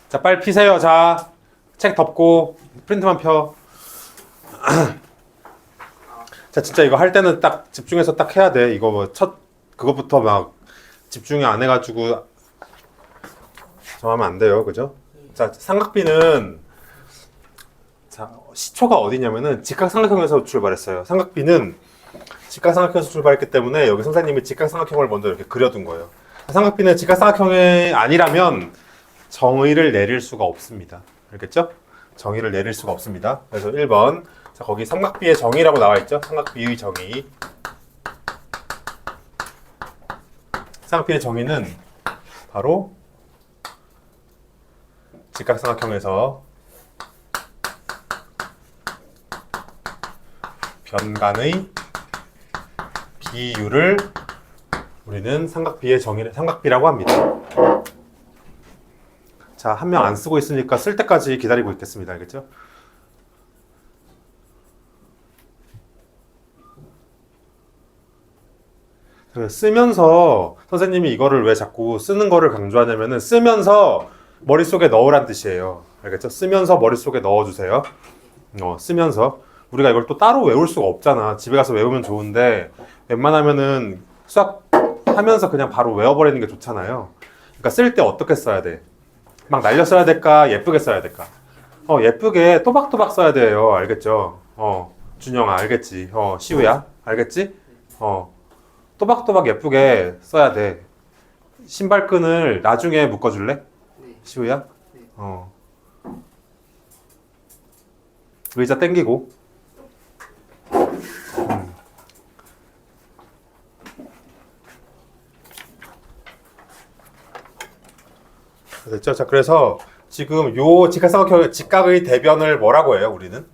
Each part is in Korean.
자, 빨리 피세요. 자, 책 덮고 프린트만 펴. 자, 진짜 이거 할 때는 딱 집중해서 딱 해야 돼. 이거 뭐 그거부터 막 집중이 안 해가지고 정하면 안 돼요. 그죠? 자, 삼각비는 자, 시초가 어디냐면은 직각삼각형에서 출발했어요. 삼각비는 직각삼각형에서 출발했기 때문에 여기 선생님이 직각삼각형을 먼저 이렇게 그려둔 거예요. 삼각비는 직각삼각형이 아니라면 정의를 내릴 수가 없습니다. 알겠죠? 정의를 내릴 수가 없습니다. 그래서 1번. 자, 거기 삼각비의 정의라고 나와 있죠? 삼각비의 정의. 삼각비의 정의는 바로 직각삼각형에서 변간의 비율을 우리는 삼각비라고 합니다. 자, 한 명 안 쓰고 있으니까 쓸 때까지 기다리고 있겠습니다. 알겠죠? 쓰면서 선생님이 이거를 왜 자꾸 쓰는 거를 강조하냐면은 쓰면서 머릿속에 넣으란 뜻이에요. 알겠죠? 쓰면서 머릿속에 넣어주세요. 쓰면서. 우리가 이걸 또 따로 외울 수가 없잖아. 집에 가서 외우면 좋은데 웬만하면은 수학 하면서 그냥 바로 외워버리는 게 좋잖아요. 그러니까 쓸 때 어떻게 써야 돼? 막 날려 써야 될까? 예쁘게 써야 될까? 예쁘게 또박또박 써야 돼요. 알겠죠? 준영아 알겠지? 시우야 알겠지? 또박또박 예쁘게 써야 돼. 신발끈을 나중에 묶어줄래? 네. 시우야? 네. 의자 당기고. 됐죠? 자, 그래서 지금 요 직각의 대변을 뭐라고 해요, 우리는?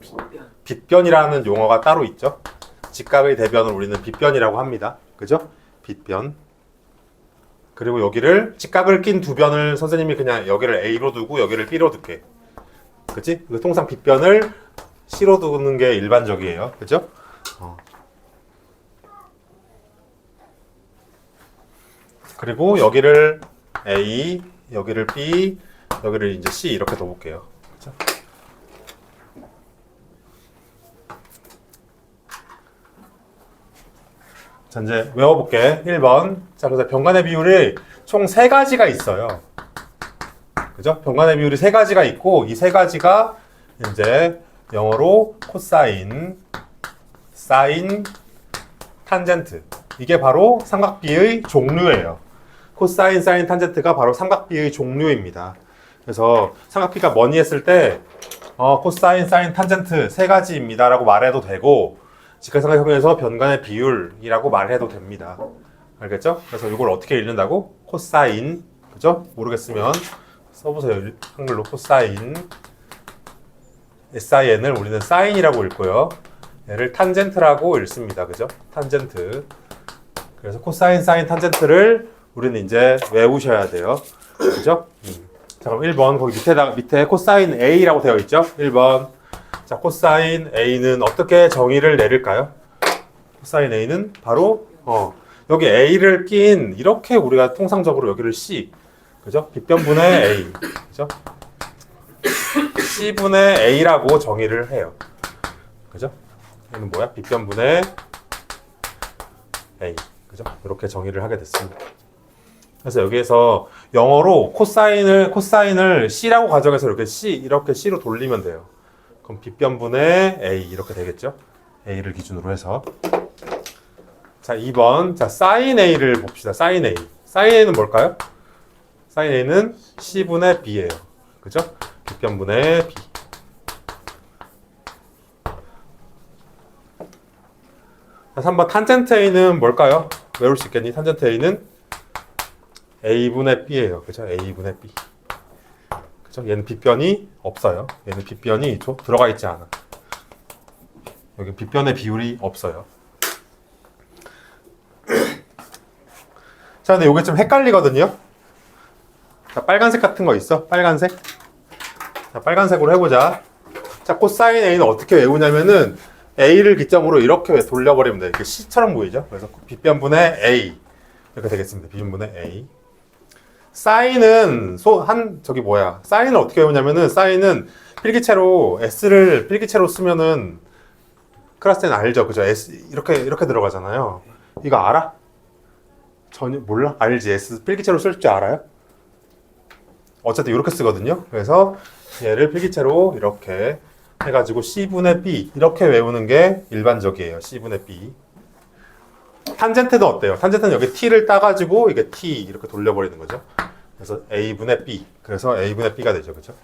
빗변. 빗변이라는 용어가 따로 있죠. 직각의 대변을 우리는 빗변이라고 합니다. 그죠? 빗변. 그리고 여기를 직각을 낀 두 변을 선생님이 그냥 여기를 A로 두고 여기를 B로 둘게. 그치? 통상 빗변을 C로 두는 게 일반적이에요. 그죠? 그리고 여기를 A, 여기를 B, 여기를 이제 C 이렇게 둬볼게요. 그죠? 자, 이제 외워볼게. 1번. 자, 그래서 변간의 비율이 총 3가지가 있어요. 그죠? 변간의 비율이 3가지가 있고, 이 3가지가 이제 영어로 코사인, 사인, 탄젠트. 이게 바로 삼각비의 종류예요. 코사인, 사인, 탄젠트가 바로 삼각비의 종류입니다. 그래서 삼각비가 뭐니 했을 때, 코사인, 사인, 탄젠트 3가지입니다. 라고 말해도 되고, 직각삼각형에서 변간의 비율이라고 말해도 됩니다. 알겠죠? 그래서 이걸 어떻게 읽는다고? 코사인. 그죠? 모르겠으면 써보세요. 한글로 코사인. SIN을 우리는 사인이라고 읽고요. 얘를 탄젠트라고 읽습니다. 그죠? 탄젠트. 그래서 코사인, 사인, 탄젠트를 우리는 이제 외우셔야 돼요. 그죠? 자, 그럼 1번 거기 밑에 코사인 A라고 되어 있죠? 1번. 자, 코사인 A는 어떻게 정의를 내릴까요? 코사인 A는 바로 여기 A를 낀 이렇게 우리가 통상적으로 여기를 C, 그죠? 빗변분의 A, 그죠? C분의 A라고 정의를 해요. 그죠? 얘는 뭐야? 빗변분의 A, 그죠? 이렇게 정의를 하게 됐습니다. 그래서 여기에서 영어로 코사인을 C라고 가정해서 이렇게 C로 돌리면 돼요. 그럼 빗변분의 A 이렇게 되겠죠? A를 기준으로 해서. 자, 2번. 자, 사인 A를 봅시다. 사인 A. 사인 A는 뭘까요? 사인 A는 C분의 B예요. 그죠? 빗변분의 B. 자, 3번 탄젠트 A는 뭘까요? 외울 수 있겠니? 탄젠트 A는 A분의 B예요. 그죠? A분의 B. 그죠? 얘는 빗변이 없어요. 얘는 빗변이 들어가 있지 않아. 여기 빗변의 비율이 없어요. 자, 근데 이게 좀 헷갈리거든요. 자, 빨간색 같은 거 있어? 빨간색? 자, 빨간색으로 해보자. 자, 코사인 A는 어떻게 외우냐면은 A를 기점으로 이렇게 돌려버리면 돼. 이렇게 C처럼 보이죠? 그래서 빗변분의 A 이렇게 되겠습니다. 빗변분의 A. 사인은 사인을 어떻게 외우냐면은 사인은 필기체로 쓰면은 클래스 때는 알죠, 그죠? S 이렇게 들어가잖아요. 이거 알아? 전혀 몰라? 알지? S 필기체로 쓸 줄 알아요? 어쨌든 이렇게 쓰거든요. 그래서 얘를 필기체로 이렇게 해가지고 C분의 B 이렇게 외우는 게 일반적이에요. C분의 B. 탄젠트도 어때요? 탄젠트는 여기 T를 따가지고 이게 T 이렇게 돌려버리는 거죠. 그래서 A분의 B. 그래서 A분의 B가 되죠. 그죠?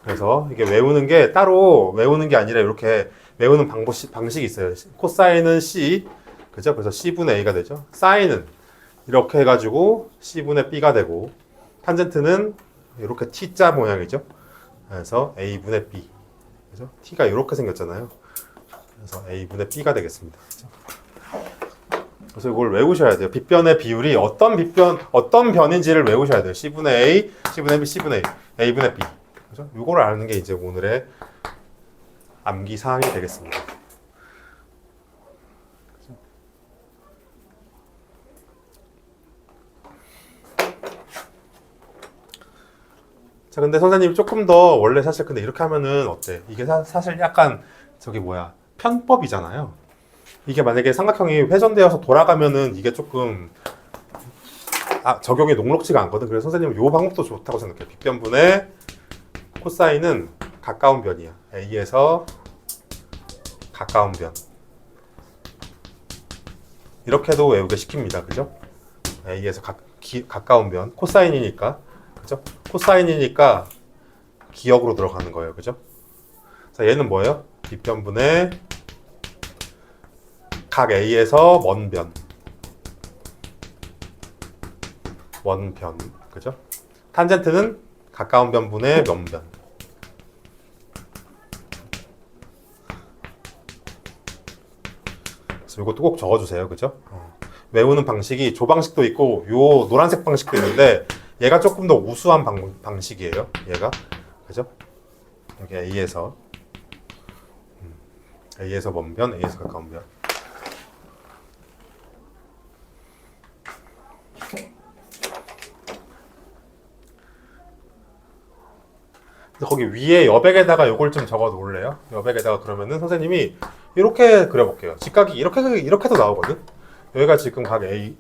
그래서 이게 외우는 게 따로 외우는 게 아니라 이렇게 외우는 방식이 있어요. 코사인은 C. 그죠? 그래서 C분의 A가 되죠. 사인은 이렇게 해가지고 C분의 B가 되고 탄젠트는 이렇게 T자 모양이죠. 그래서 A분의 B. 그죠? T가 이렇게 생겼잖아요. 그래서 A분의 B가 되겠습니다. 그죠? 그래서 이걸 외우셔야 돼요. 빗변의 비율이 어떤 변인지를 외우셔야 돼요. C분의 A, C분의 B, C분의 A, A분의 B. 그죠? 이걸 아는 게 이제 오늘의 암기 사항이 되겠습니다. 자, 근데 선생님 조금 더 원래 사실 근데 이렇게 하면은 어때? 이게 사실 약간 편법이잖아요. 이게 만약에 삼각형이 회전되어서 돌아가면은 이게 조금 적용이 녹록지가 않거든. 그래서 선생님은 이 방법도 좋다고 생각해요. 빗변분의 코사인은 가까운 변이야. A에서 가까운 변. 이렇게도 외우게 시킵니다. 그죠? A에서 가까운 변. 코사인이니까. 그죠? 코사인이니까 기역으로 들어가는 거예요. 그죠? 자, 얘는 뭐예요? 빗변분의 각 A에서 먼 변. 먼 변. 그죠? 탄젠트는 가까운 변분의 먼 변. 그래서 이것도 꼭 적어주세요. 그죠? 외우는 방식이 조방식도 있고 요 노란색 방식도 있는데 얘가 조금 더 우수한 방식이에요. 얘가. 그죠? 여기 A에서 먼 변, A에서 가까운 변. 거기 위에 여백에다가 요걸 좀 적어 놓을래요? 여백에다가 그러면은 선생님이 이렇게 그려볼게요. 직각이 이렇게도 나오거든? 여기가 지금 각 A,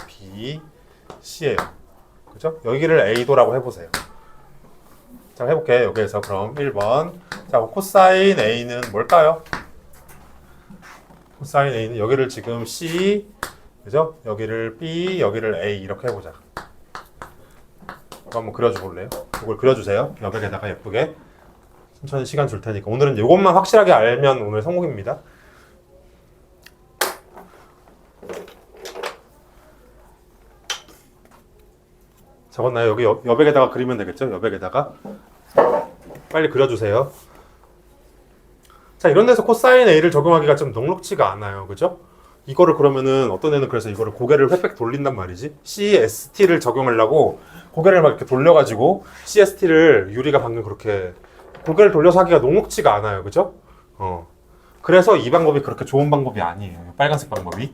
B, C예요. 그죠? 여기를 A도라고 해보세요. 자, 해볼게요. 여기에서 그럼 1번. 자, 코사인 A는 뭘까요? 코사인 A는 여기를 지금 C, 그죠? 여기를 B, 여기를 A 이렇게 해보자. 이거 한번 그려줘 볼래요? 이걸 그려주세요. 여백에다가 예쁘게. 천천히 시간 줄 테니까. 오늘은 이것만 확실하게 알면 오늘 성공입니다. 적었나요? 여기 여백에다가 그리면 되겠죠? 여백에다가. 빨리 그려주세요. 자, 이런 데서 코사인 A를 적용하기가 좀 녹록지가 않아요. 그죠? 이거를 그러면은 어떤 애는 그래서 이거를 고개를 획획 돌린단 말이지. CST를 적용하려고 고개를 막 이렇게 돌려가지고 CST를 유리가 방금 그렇게 고개를 돌려서 하기가 녹록지가 않아요. 그죠? 그래서 이 방법이 그렇게 좋은 방법이 아니에요. 빨간색 방법이.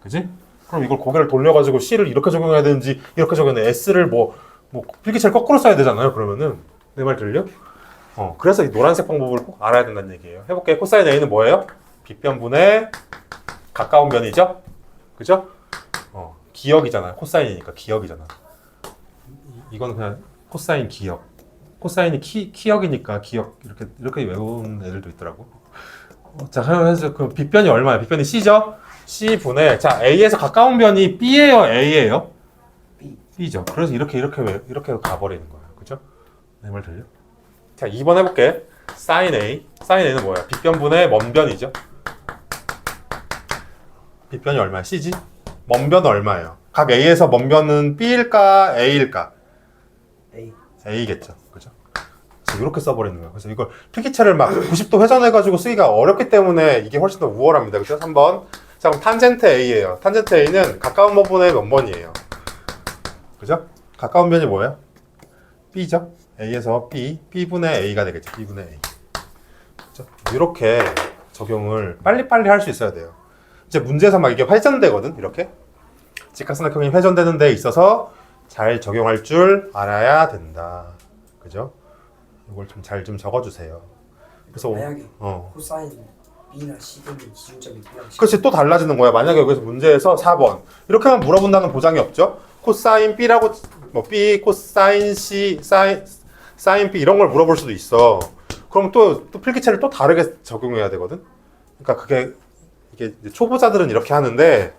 그지? 그럼 이걸 고개를 돌려가지고 C를 이렇게 적용해야 되는지 이렇게 적용해야 되는지 S를 필기체를 거꾸로 써야 되잖아요. 그러면은 내 말 들려? 그래서 이 노란색 방법을 꼭 알아야 된다는 얘기예요. 해볼게요. 코사인 A는 뭐예요? 빗변분의 가까운 변이죠? 그죠? 기역이잖아요. 코사인이니까 기역이잖아. 이거는 그냥 코사인 기역. 코사인이 키역이니까 기역 이렇게 외우는 애들도 있더라고. 자, 그래서 그 빗변이 얼마야? 빗변이 C죠? C분의 자, A에서 가까운 변이 B예요, A예요? B죠. 그래서 이렇게 가버리는 거예요. 그죠? 내 말 들려? 자, 2번 해볼게. sin A. sin A는 뭐야? 빗변분의 먼 변이죠. 빗변이 얼마야? C지? 먼 변은 얼마예요? 각 A에서 먼 변은 B일까? A일까? A겠죠. 그죠? 그래서 이렇게 써버리는 거예요. 그래서 이걸 필기체를 막 90도 회전해가지고 쓰기가 어렵기 때문에 이게 훨씬 더 우월합니다. 그죠? 3번. 자, 그럼 탄젠트 A예요. 탄젠트 A는 가까운 번분의 몇 번이에요? 그죠? 가까운 변이 뭐예요? B죠? A에서 B, B분의 A가 되겠죠. B분의 A. 그죠? 이렇게 적용을 빨리빨리 할 수 있어야 돼요. 이제 문제에서 막 이게 회전되거든, 이렇게. 직각삼각형이 회전되는 데 있어서 잘 적용할 줄 알아야 된다. 그죠? 이걸 좀 잘 좀 적어주세요. 그래서 만약에 코사인 B나 C 되면 기준점이 B랑 C. 그렇지, 또 달라지는 거야. 만약에 여기서 문제에서 4번 이렇게만 물어본다는 보장이 없죠. 코사인 B라고 뭐 B 코사인 C 사인 B 이런 걸 물어볼 수도 있어. 그럼 또 필기체를 또 다르게 적용해야 되거든. 그러니까 이게 이제 초보자들은 이렇게 하는데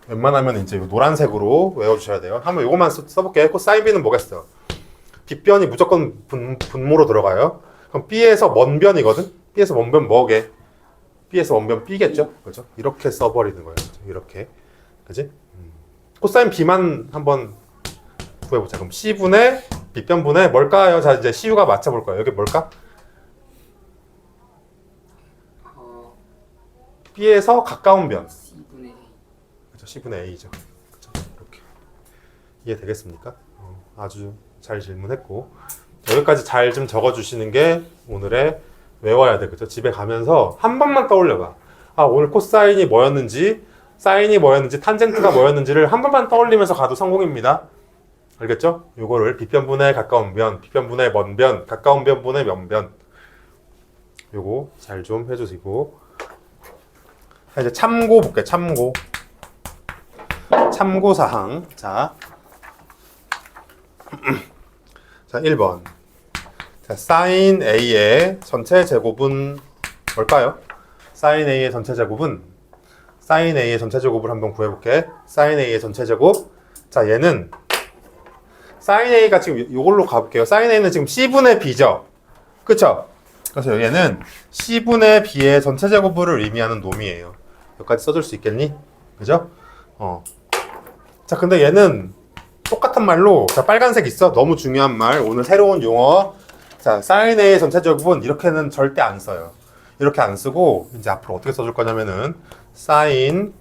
웬만하면 이제 요 노란색으로 외워주셔야 돼요. 한번 요것만 써볼게. 코사인 B는 뭐겠어? 빗변이 무조건 분모로 들어가요. 그럼 B에서 먼 변이거든. B에서 먼 변 뭐게? B에서 원변 B겠죠? 그죠? 이렇게 써버리는 거예요. 이렇게. 그지? 코사인 B만 한번 구해보자. 그럼 C분의 B변분의 뭘까요? 자, 이제 CU가 맞춰볼 거예요. 여기 뭘까? B에서 가까운 변. C분의 A. 그죠? C분의 A죠. 그죠? 이렇게. 이해되겠습니까? 아주 잘 질문했고. 여기까지 잘 좀 적어주시는 게 오늘의 외워야 돼. 그죠? 집에 가면서 한 번만 떠올려봐. 아, 오늘 코사인이 뭐였는지, 사인이 뭐였는지, 탄젠트가 뭐였는지를 한 번만 떠올리면서 가도 성공입니다. 알겠죠? 요거를 빗변분의 가까운 변, 빗변분의 먼 변, 가까운 변분의 면 변. 요거 잘 좀 해주시고. 자, 이제 참고 볼게. 참고. 참고사항. 자. 자, 1번. 자, 사인 A의 전체 제곱은 뭘까요? 사인 A의 전체 제곱은 사인 A의 전체 제곱을 한번 구해볼게. 사인 A의 전체 제곱. 자, 얘는 사인 A가 지금 이걸로 가볼게요. 사인 A는 지금 C분의 B죠? 그쵸? 그래서 얘는 C분의 B의 전체 제곱을 의미하는 놈이에요. 여기까지 써줄 수 있겠니? 그죠? 자, 근데 얘는 똑같은 말로, 자, 빨간색 있어. 너무 중요한 말. 오늘 새로운 용어. 자, 사인 A의 전체 제곱은 이렇게는 절대 안 써요. 이렇게 안 쓰고 이제 앞으로 어떻게 써줄 거냐면은 사인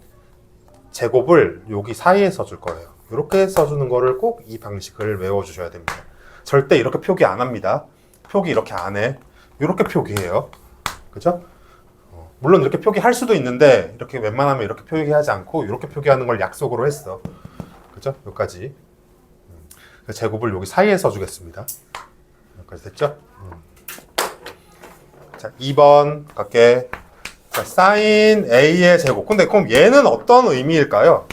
제곱을 여기 사이에 써줄 거예요. 이렇게 써주는 거를 꼭 이 방식을 외워주셔야 됩니다. 절대 이렇게 표기 안 합니다. 표기 이렇게 안 해. 이렇게 표기해요. 그죠? 물론 이렇게 표기할 수도 있는데 이렇게 웬만하면 이렇게 표기하지 않고 이렇게 표기하는 걸 약속으로 했어. 그죠? 여기까지. 제곱을 여기 사이에 써주겠습니다. 여기까지 됐죠? 자, 2번 갈게. 자, 사인 A의 제곱. 근데 그럼 얘는 어떤 의미일까요?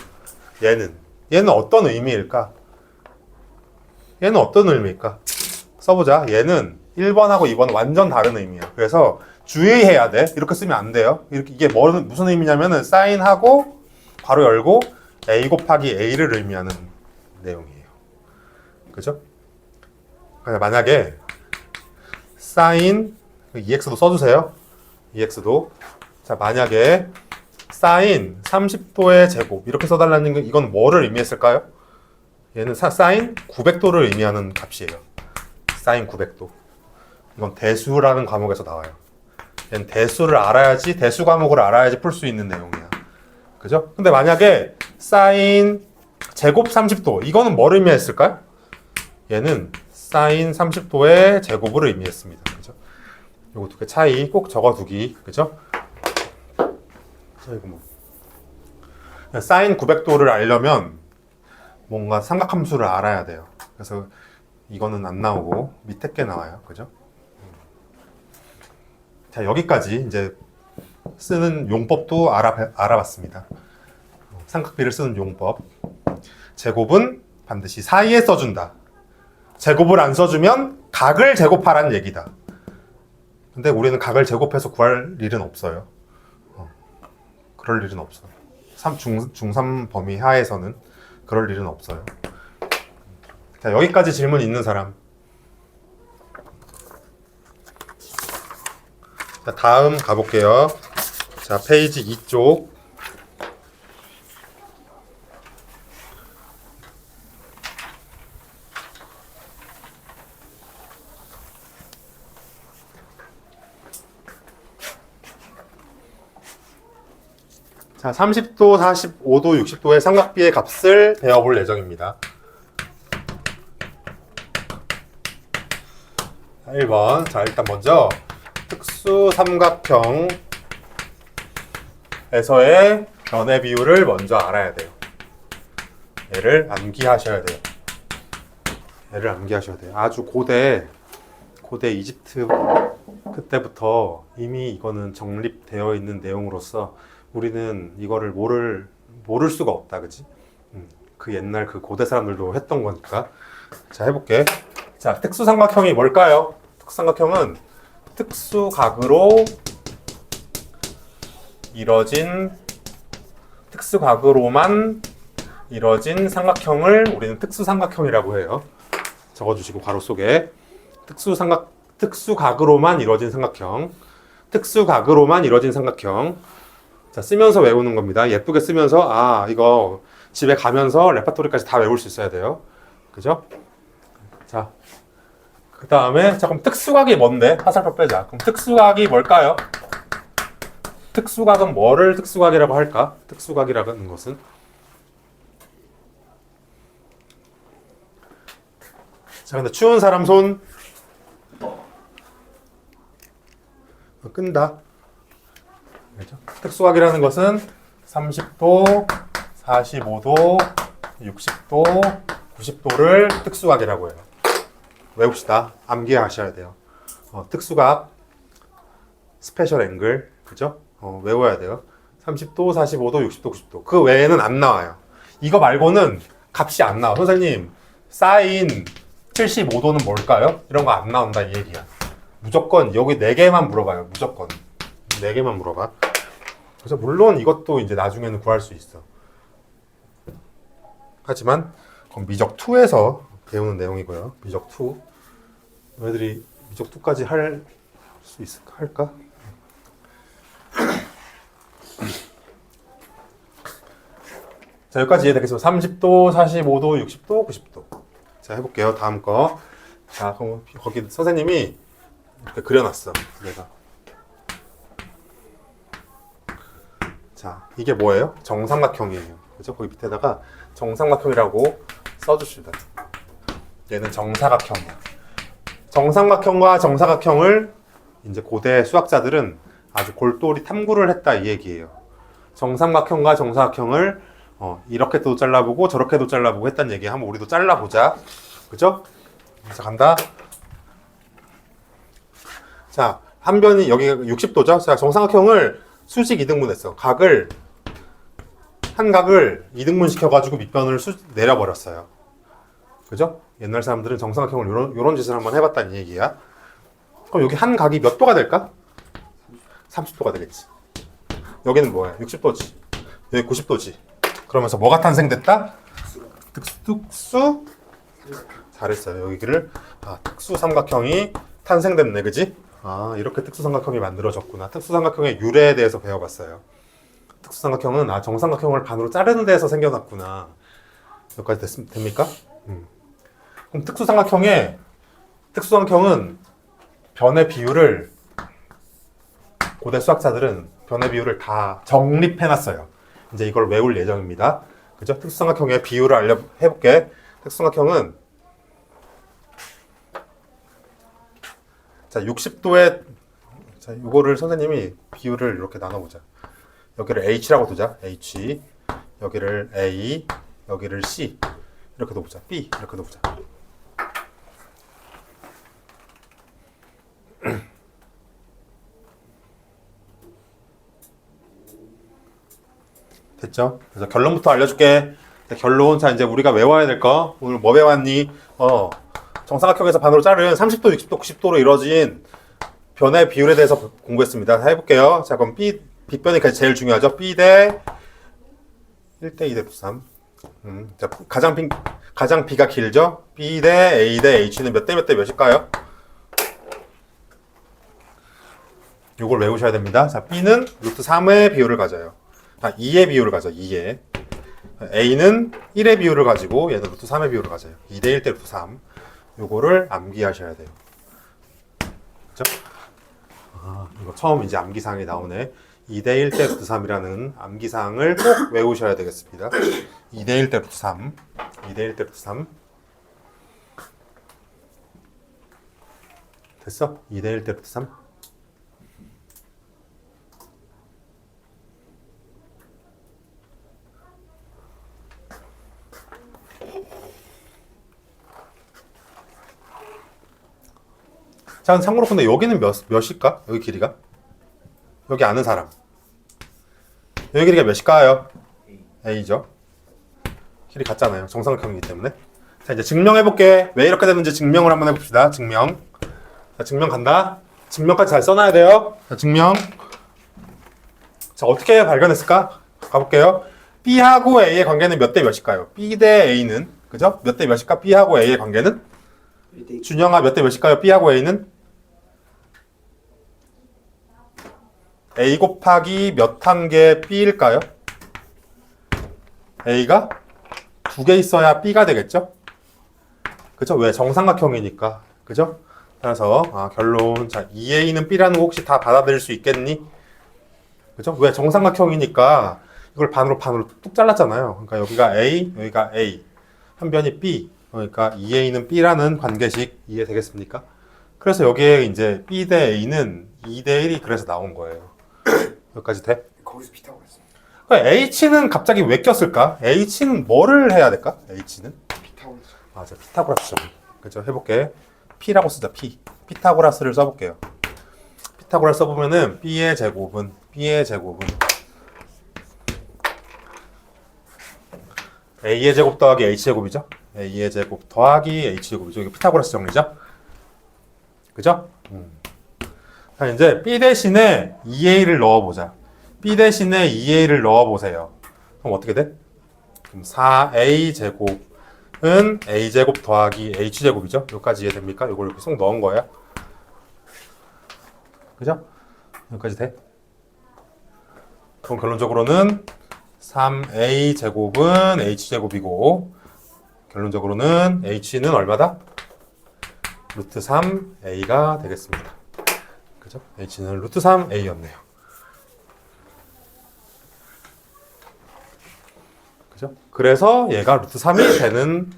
얘는 어떤 의미일까? 얘는 어떤 의미일까? 써보자. 얘는 1번하고 2번은 완전 다른 의미야. 그래서 주의해야 돼. 이렇게 쓰면 안 돼요. 이게 무슨 의미냐면은 사인하고 바로 열고 A 곱하기 A를 의미하는 내용이에요. 그죠? 만약에 사인 EX도 써주세요. EX도. 자, 만약에 사인 30도의 제곱 이렇게 써달라는 게 이건 뭐를 의미했을까요? 얘는 사인 900도를 의미하는 값이에요. 사인 900도. 이건 대수라는 과목에서 나와요. 얘는 대수를 알아야지, 대수 과목을 알아야지 풀 수 있는 내용이야. 그죠? 근데 만약에 사인 제곱 30도 이거는 뭘 의미했을까요? 얘는 사인 30도의 제곱을 의미했습니다. 그죠? 요거 두 개 차이 꼭 적어두기. 그죠? 이거 뭐. 사인 900도를 알려면 뭔가 삼각함수를 알아야 돼요. 그래서 이거는 안 나오고 밑에 게 나와요. 그죠? 자, 여기까지 이제 쓰는 용법도 알아봤습니다. 삼각비를 쓰는 용법. 제곱은 반드시 사이에 써준다. 제곱을 안 써주면 각을 제곱하라는 얘기다. 근데 우리는 각을 제곱해서 구할 일은 없어요. 그럴 일은 없어요. 중3 범위 하에서는 그럴 일은 없어요. 자, 여기까지 질문 있는 사람. 자, 다음 가볼게요. 자, 페이지 2쪽. 자, 30도, 45도, 60도의 삼각비의 값을 배워볼 예정입니다. 1번. 자, 일단 먼저 특수 삼각형에서의 변의 비율을 먼저 알아야 돼요. 얘를 암기하셔야 돼요. 얘를 암기하셔야 돼요. 아주 고대 이집트 그때부터 이미 이거는 정립되어 있는 내용으로서 우리는 이거를 모를 수가 없다, 그지? 그 옛날 그 고대 사람들도 했던 거니까. 자, 해볼게. 자, 특수삼각형이 뭘까요? 특수삼각형은 특수각으로 특수각으로만 이뤄진 삼각형을 우리는 특수삼각형이라고 해요. 적어주시고 괄호 속에 특수각으로만 이뤄진 삼각형. 특수각으로만 이뤄진 삼각형. 자, 쓰면서 외우는 겁니다. 예쁘게 쓰면서 이거 집에 가면서 레파토리까지 다 외울 수 있어야 돼요. 그죠? 자, 그 다음에 그럼 특수각이 뭔데? 화살표 빼자. 그럼 특수각이 뭘까요? 특수각은 뭐를 특수각이라고 할까? 특수각이라는 것은 자, 근데 추운 사람 손 끈다. 그렇죠? 특수각이라는 것은 30도, 45도, 60도, 90도를 특수각이라고 해요. 외웁시다. 암기하셔야 돼요. 특수각, 스페셜 앵글, 그죠? 외워야 돼요. 30도, 45도, 60도, 90도. 그 외에는 안 나와요. 이거 말고는 값이 안 나와. 선생님, 사인 75도는 뭘까요? 이런 거 안 나온다 이 얘기야. 무조건 여기 4개만 물어봐요. 무조건 4개만 물어봐. 그래서 물론 이것도 이제 나중에는 구할 수 있어. 하지만 그건 미적 2에서 배우는 내용이고요. 미적 2. 너희들이 미적 2까지 할 수 있을까? 할까? 자, 여기까지 이해되겠죠? 30도, 45도, 60도, 90도. 자, 해볼게요. 다음 거. 자, 그럼 거기 선생님이 이렇게 그려놨어. 내가. 자, 이게 뭐예요? 정삼각형이에요. 그죠? 거기 밑에다가 정삼각형이라고 써주시다. 얘는 정사각형이야. 정삼각형과 정사각형을 이제 고대 수학자들은 아주 골똘히 탐구를 했다 이 얘기예요. 정삼각형과 정사각형을 이렇게도 잘라보고 저렇게도 잘라보고 했다는 얘기. 한번 우리도 잘라보자. 그죠? 자, 간다. 자, 한 변이 여기가 60도죠? 자, 정삼각형을 수직 이등분했어. 한 각을 이등분 시켜가지고 밑변을 내려버렸어요. 그죠? 옛날 사람들은 정삼각형을 요런 짓을 한번 해봤다는 얘기야. 그럼 여기 한 각이 몇 도가 될까? 30도가 되겠지. 여기는 뭐야? 60도지. 여기 90도지. 그러면서 뭐가 탄생됐다? 특수? 잘했어요. 여기를 특수삼각형이 탄생됐네, 그지? 이렇게 특수삼각형이 만들어졌구나. 특수삼각형의 유래에 대해서 배워봤어요. 특수삼각형은 정삼각형을 반으로 자르는 데서 생겨났구나. 여기까지 됩니까? 그럼 특수삼각형은 변의 비율을 고대 수학자들은 변의 비율을 다 정립해놨어요. 이제 이걸 외울 예정입니다. 그죠? 특수삼각형의 비율을 해볼게. 특수삼각형은 자, 60도에 자, 이거를 선생님이 비율을 이렇게 나눠보자. 여기를 H라고 두자. H. 여기를 A. 여기를 C. 이렇게 놓보자. B. 이렇게 놓보자. 됐죠? 그래서 결론부터 알려줄게. 결론. 자, 이제 우리가 외워야 될 거. 오늘 뭐 배웠니? 정삼각형에서 반으로 자른 30도, 60도, 90도로 이루어진 변의 비율에 대해서 공부했습니다. 해볼게요. 자, 그럼 B변이 제일 중요하죠. B 대 1대 2대 3. 자, 가장 B가 길죠? B 대 A 대 H는 몇 대 몇 대 몇일까요? 요걸 외우셔야 됩니다. 자, B는 루트 3의 비율을 가져요. 2의 비율을 가져. 2의. A는 1의 비율을 가지고 얘는 루트 3의 비율을 가져요. 2대 1 대 루트 3. 요거를 암기하셔야 돼요. 그죠? 이거 처음 이제 암기사항이 나오네. 2대 1 대 루트 3이라는 암기사항을 꼭 외우셔야 되겠습니다. 2대 1 대 루트 3. 2대 1 대 루트 3. 됐어? 2대 1 대 루트 3. 자, 참고로 근데 여기는 몇일까? 여기 길이가? 여기 아는 사람. 여기 길이가 몇일까요? A죠. 길이 같잖아요. 정삼각형이기 때문에. 자, 이제 증명해볼게. 왜 이렇게 되는지 증명을 한번 해봅시다. 증명. 자, 증명 간다. 증명까지 잘 써놔야 돼요. 자, 증명. 자, 어떻게 발견했을까? 가볼게요. B하고 A의 관계는 몇 대 몇일까요? B 대 A는, 그죠? 몇 대 몇일까? B하고 A의 관계는? 준영아, 몇 대 몇일까요? B하고 A는? A 곱하기 몇 한 개 B일까요? A가 두 개 있어야 B가 되겠죠? 그죠? 왜? 정삼각형이니까. 그죠? 따라서 결론. 자, 2A는 B라는 거 혹시 다 받아들일 수 있겠니? 그죠? 왜? 정삼각형이니까 이걸 반으로 뚝 잘랐잖아요. 그러니까 여기가 A, 여기가 A. 한 변이 B. 그러니까 2A는 B라는 관계식 이해되겠습니까? 그래서 여기에 이제 B 대 A는 2 대 1이 그래서 나온 거예요. 여기까지 돼? 거기서 피타고라스. 그러니까 H는 갑자기 왜 꼈을까? H는 뭐를 해야 될까? H는? 피타고라스. 맞아, 피타고라스 정리. 그죠? 해볼게. P라고 쓰자, P. 피타고라스를 써볼게요. 피타고라스 써보면은 B의 제곱은 A의 제곱 더하기 H제곱이죠? A의 제곱 더하기 H제곱이죠. 이게 피타고라스 정리죠? 그죠? 자, 이제 B 대신에 2A를 넣어보자. B 대신에 2A를 넣어보세요. 그럼 어떻게 돼? 그럼 4A 제곱은 A 제곱 더하기 H 제곱이죠? 여기까지 이해됩니까? 이걸 이렇게 쏙 넣은 거예요. 그죠? 여기까지 돼? 그럼 결론적으로는 3A 제곱은 H 제곱이고 결론적으로는 H는 얼마다? 루트 3A가 되겠습니다. 그죠? H는 루트 3A였네요. 그죠? 그래서 얘가 루트 3이 되는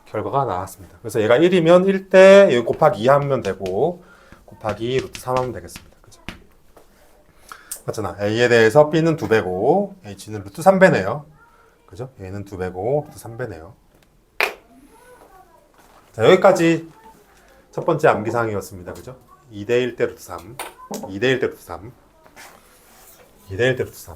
결과가 나왔습니다. 그래서 얘가 1이면 1대 여기 곱하기 2 하면 되고 곱하기 루트 3 하면 되겠습니다. 그죠? 맞잖아. A에 대해서 B는 2배고 H는 루트 3배네요. 그죠? 얘는 2배고 루트 3배네요. 자, 여기까지 첫 번째 암기사항이었습니다. 그죠? 2대 1대 루트 3 2대 1대 루트 3 2대 1대 루트 3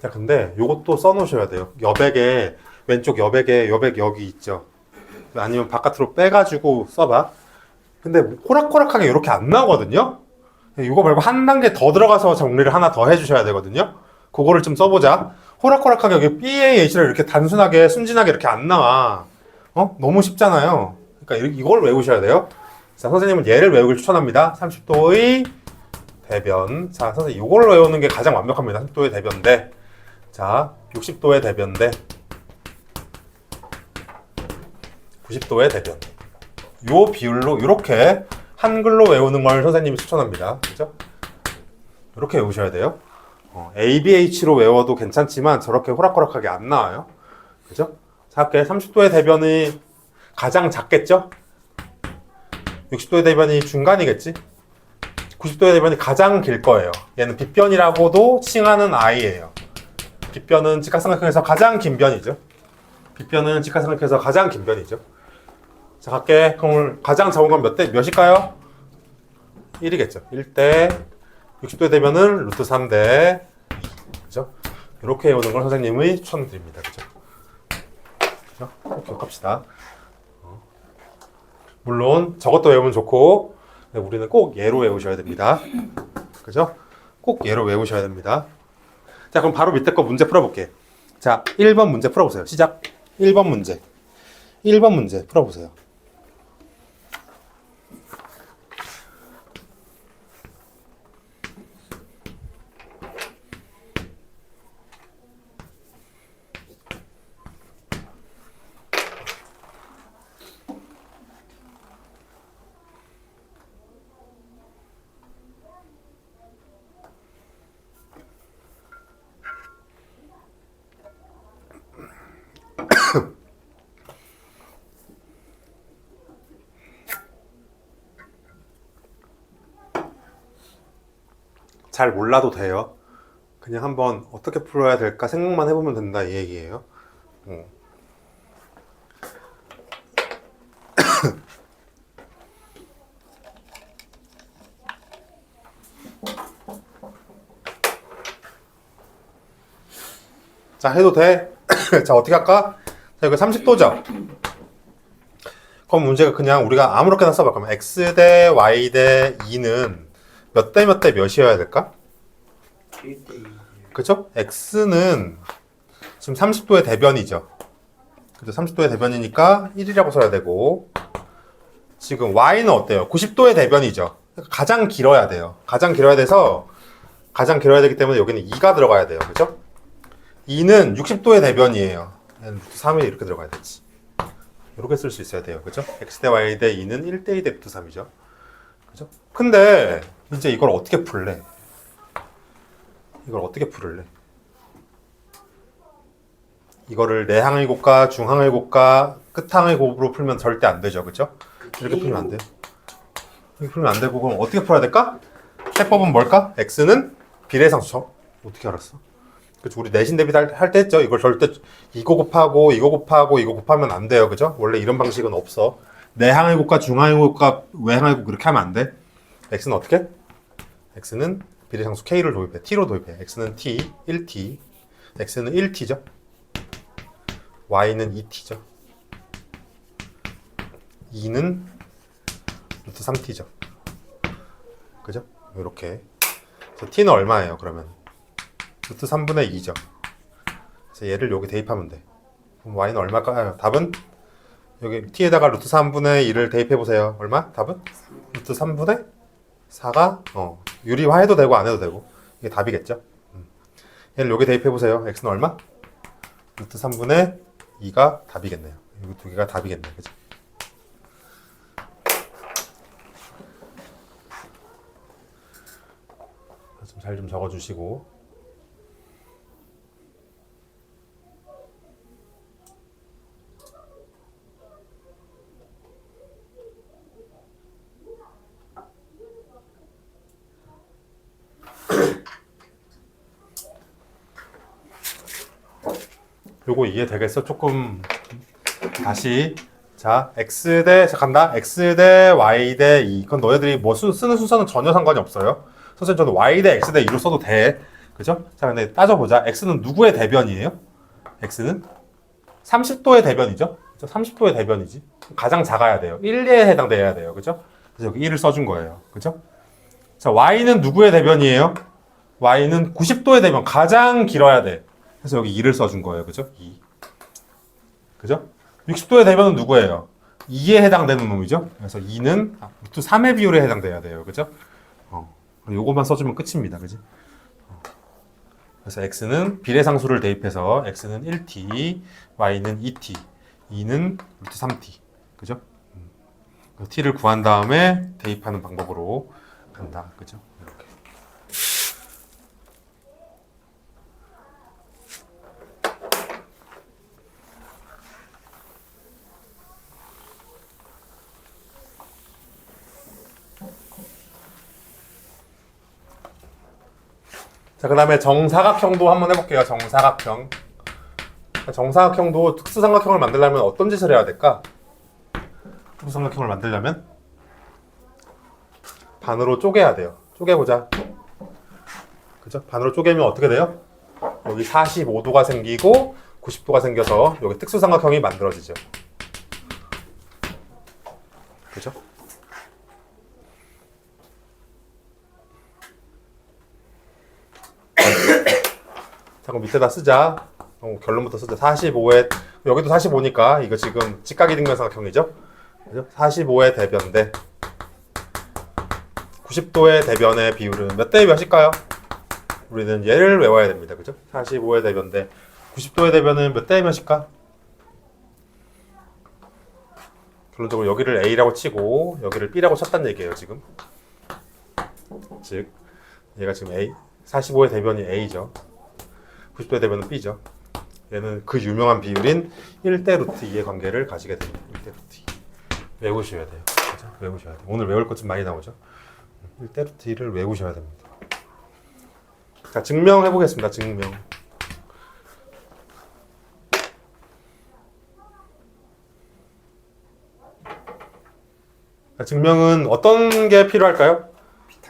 자, 근데 요것도 써놓으셔야 돼요. 여백에, 왼쪽 여백에, 여백 여기 있죠. 아니면 바깥으로 빼가지고 써봐. 근데 호락호락하게 이렇게 안 나오거든요? 이거 말고 한 단계 더 들어가서 정리를 하나 더 해주셔야 되거든요? 그거를 좀 써보자. 호락호락하게 여기 BAH를 이렇게 단순하게, 순진하게 이렇게 안 나와. 너무 쉽잖아요. 그러니까 이걸 외우셔야 돼요. 자, 선생님은 얘를 외우길 추천합니다. 30도의 대변. 자, 선생님 이걸 외우는 게 가장 완벽합니다. 30도의 대변대. 자, 60도의 대변대, 90도의 대변. 요 비율로 이렇게 한글로 외우는 걸 선생님이 추천합니다. 그죠? 이렇게 외우셔야 돼요. ABH로 외워도 괜찮지만 저렇게 호락호락하게 안 나와요. 그죠? 자, 할게. 30도의 대변이 가장 작겠죠? 60도의 대변이 중간이겠지? 90도의 대변이 가장 길 거예요. 얘는 빗변이라고도 칭하는 아이예요. 빗변은 직각삼각형에서 가장 긴 변이죠. 빗변은 직각삼각형에서 가장 긴 변이죠. 자, 갈게. 그럼 가장 적은 건 몇일까요? 1이겠죠. 1대 60도에 되면은 루트 3대 2. 그죠? 이렇게 외우는 걸 선생님이 추천드립니다. 그죠? 그죠? 꼭 기억합시다. 물론 저것도 외우면 좋고 우리는 꼭 얘로 외우셔야 됩니다. 그죠? 꼭 얘로 외우셔야 됩니다. 자, 그럼 바로 밑에 거 문제 풀어볼게. 자, 1번 문제 풀어보세요. 시작. 1번 문제. 1번 문제 풀어보세요. 잘 몰라도 돼요. 그냥 한번 어떻게 풀어야 될까 생각만 해보면 된다 이 얘기예요. 자, 해도 돼. 자, 어떻게 할까? 자, 이거 30도죠? 그럼 문제가 그냥 우리가 아무렇게나 써봐. 그러면 x 대 y 대 2는 몇 대 몇 대 몇이어야 될까? 1대2. 그죠? x는 지금 30도의 대변이죠. 그죠? 30도의 대변이니까 1이라고 써야 되고, 지금 y는 어때요? 90도의 대변이죠. 가장 길어야 돼요. 가장 길어야 돼서, 가장 길어야 되기 때문에 여기는 2가 들어가야 돼요. 그죠? 2는 60도의 대변이에요. 3이 이렇게 들어가야 되지. 이렇게 쓸 수 있어야 돼요. 그죠? x 대 y 대 2는 1대 2 대 3이죠. 그죠? 근데 이제 이걸 어떻게 풀래? 이걸 어떻게 풀을래? 이거를 내항의 곱과 중항의 곱과 끝항의 곱으로 풀면 절대 안 되죠. 그죠? 이렇게 풀면 안 돼요. 이렇게 풀면 안 되고 그럼 어떻게 풀어야 될까? 해법은 뭘까? x는 비례상수. 어떻게 알았어? 그죠? 우리 내신 대비 할 때 했죠. 이걸 절대 이거 곱하고 이거 곱하고 이거 곱하면 안 돼요. 그죠? 원래 이런 방식은 없어. 내항의 곱과 중항의 곱과 외항의 곱 그렇게 하면 안 돼. x는 어떻게? x는 비례상수 k를 도입해. t로 도입해. x는 t, 1t. x는 1t죠. y는 2t죠. 2는 루트 3t죠. 그죠? 이렇게. 그래서 t는 얼마예요, 그러면? 루트 3분의 2죠. 그래서 얘를 여기 대입하면 돼. 그럼 y는 얼마일까요? 답은 여기 t에다가 루트 3분의 2를 대입해 보세요. 얼마? 답은? 루트 3분의 4가 유리화해도 되고 안 해도 되고 이게 답이겠죠. 얘를 여기 대입해 보세요. x는 얼마? 루트 3분의 2가 답이겠네요. 이 두 개가 답이겠네요. 그죠? 좀 잘 좀 적어주시고. 요거 이해되겠어? 조금 다시 자 x 대 자, 간다 x 대 y 대 2. 그건 너희들이 뭐 쓰는 순서는 전혀 상관이 없어요. 선생님 저는 y 대 x 대 2로 써도 돼. 그죠? 자 근데 따져보자. x는 누구의 대변이에요? x는 30도의 대변이죠. 그죠? 30도의 대변이지. 가장 작아야 돼요. 1에 해당돼야 돼요. 그죠? 그래서 여기 1을 써준 거예요. 그죠? 자 y는 누구의 대변이에요? y는 90도의 대변. 가장 길어야 돼. 그래서 여기 2를 써준 거예요. 그죠? 2. 그죠? 60도의 대변은 누구예요? 2에 해당되는 놈이죠? 그래서 2는 루트 3의 비율에 해당돼야 돼요. 그죠? 요거만 써주면 끝입니다. 그지? 그래서 x는 비례상수를 대입해서 x는 1t, y는 2t, 2는 루트 3t. 그죠? t를 구한 다음에 대입하는 방법으로 간다. 그죠? 이렇게. 자, 그 다음에 정사각형도 한번 해볼게요. 정사각형. 정사각형도 특수삼각형을 만들려면 어떤 짓을 해야 될까? 특수삼각형을 만들려면 반으로 쪼개야 돼요. 쪼개보자. 그죠? 반으로 쪼개면 어떻게 돼요? 여기 45도가 생기고 90도가 생겨서 여기 특수삼각형이 만들어지죠. 그죠? 자, 그럼 밑에다 쓰자. 결론부터 쓰자. 45의 여기도 45니까 이거 지금 직각이등변삼각형이죠. 그죠? 45의 대변 대 90도의 대변의 비율은 몇 대 몇일까요? 우리는 얘를 외워야 됩니다. 그죠? 45의 대변 대 90도의 대변은 몇 대 몇일까? 결론적으로 여기를 A라고 치고 여기를 B라고 쳤단 얘기예요. 지금. 즉 얘가 지금 45의 대변이 A죠. 90도의 대변은 B죠. 얘는 그 유명한 비율인 1대 루트 2의 관계를 가지게 됩니다. 1대 루트 2. 외우셔야 돼요. 그죠? 외우셔야 돼요. 오늘 외울 것 좀 많이 나오죠. 1대 루트 2를 외우셔야 됩니다. 자, 증명해 보겠습니다. 증명. 자, 증명은 어떤 게 필요할까요?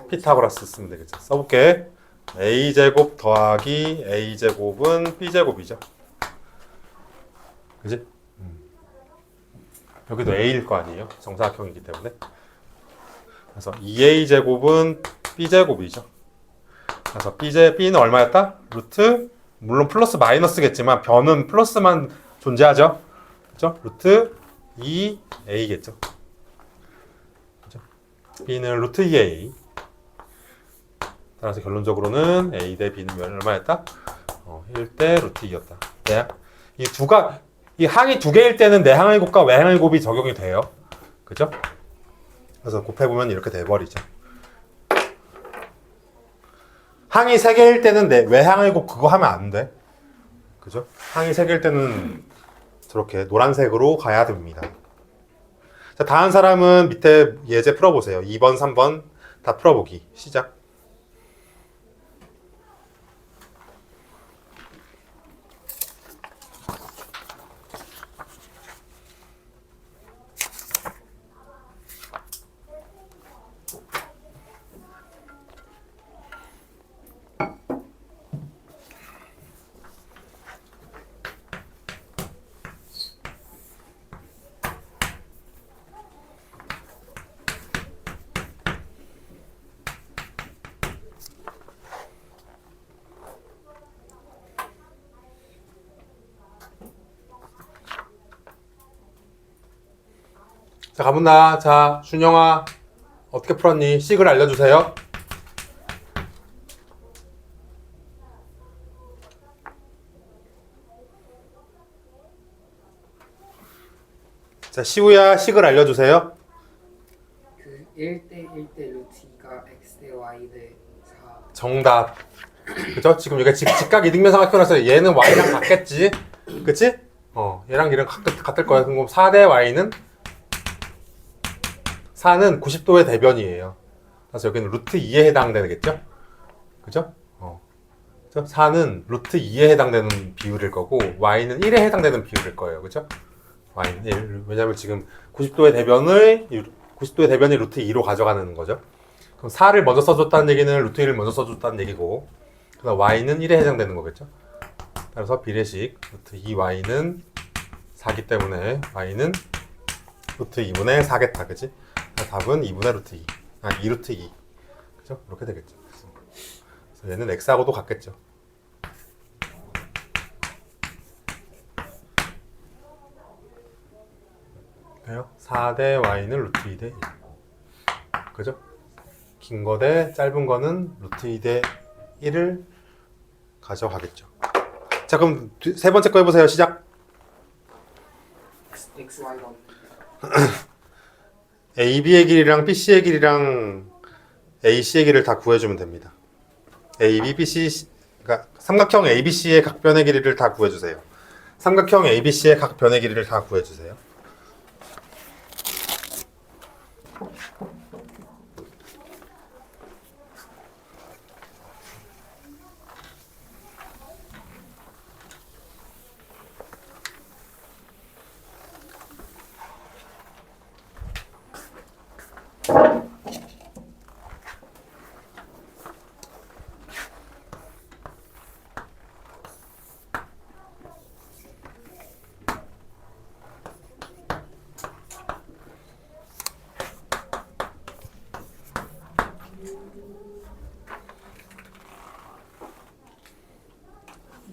피타고라스 쓰면 되겠죠. 써볼게. a제곱 더하기 a제곱은 b제곱이죠. 그지? 여기도 a일 거 아니에요? 정사각형이기 때문에. 그래서 2a제곱은 b제곱이죠. 그래서 b는 얼마였다? 루트, 물론 플러스 마이너스겠지만 변은 플러스만 존재하죠. 그죠? 루트 2a겠죠. 그죠? b는 루트 2a. 따라서 결론적으로는 a 대 b는 얼마였다? 1대 루트 2였다. 네. 이 항이 두 개일 때는 내항의 곱과 외항의 곱이 적용이 돼요. 그죠? 그래서 곱해보면 이렇게 돼버리죠. 항이 세 개일 때는 외항의 곱 그거 하면 안 돼. 그죠? 항이 세 개일 때는 저렇게 노란색으로 가야 됩니다. 자, 다음 사람은 밑에 예제 풀어보세요. 2번, 3번 다 풀어보기. 시작. 자, 가본다. 자, 준영아, 어떻게 풀었니? 식을 알려주세요. 자, 시우야, 식을 알려주세요. 그 1대 1대 루트 2가 x 대 y 대 4. 정답. 그죠? 지금 이게 직각 이등변삼각형이라서 얘는 y랑 같겠지? 그치? 얘랑 얘랑 같을 거야. 그럼 4대 y는 4는 90도의 대변이에요. 그래서 여기는 루트 2에 해당되겠죠? 그죠? 4는 루트 2에 해당되는 비율일 거고 y는 1에 해당되는 비율일 거예요. 그죠? y는 1. 왜냐면 지금 90도의 대변이 루트 2로 가져가는 거죠. 그럼 4를 먼저 써줬다는 얘기는 루트 1을 먼저 써줬다는 얘기고 그다음 y는 1에 해당되는 거겠죠? 따라서 비례식 루트 2y는 4기 때문에 y는 루트 2분의 4겠다. 그치? 답은 2분의 루트 2. 2루트 2. 그죠? 이렇게 되겠죠. 그래서 얘는 x하고도 같겠죠. 그래요? 4대 y는 루트 2대 1. 그죠? 긴 거 대 짧은 거는 루트 2대 1을 가져가겠죠. 자, 그럼 세 번째 거 해보세요. 시작. x, y가 AB의 길이랑 BC의 길이랑 AC의 길이를 다 구해주면 됩니다. AB, BC, 그러니까 삼각형 ABC의 각 변의 길이를 다 구해주세요. 삼각형 ABC의 각 변의 길이를 다 구해주세요.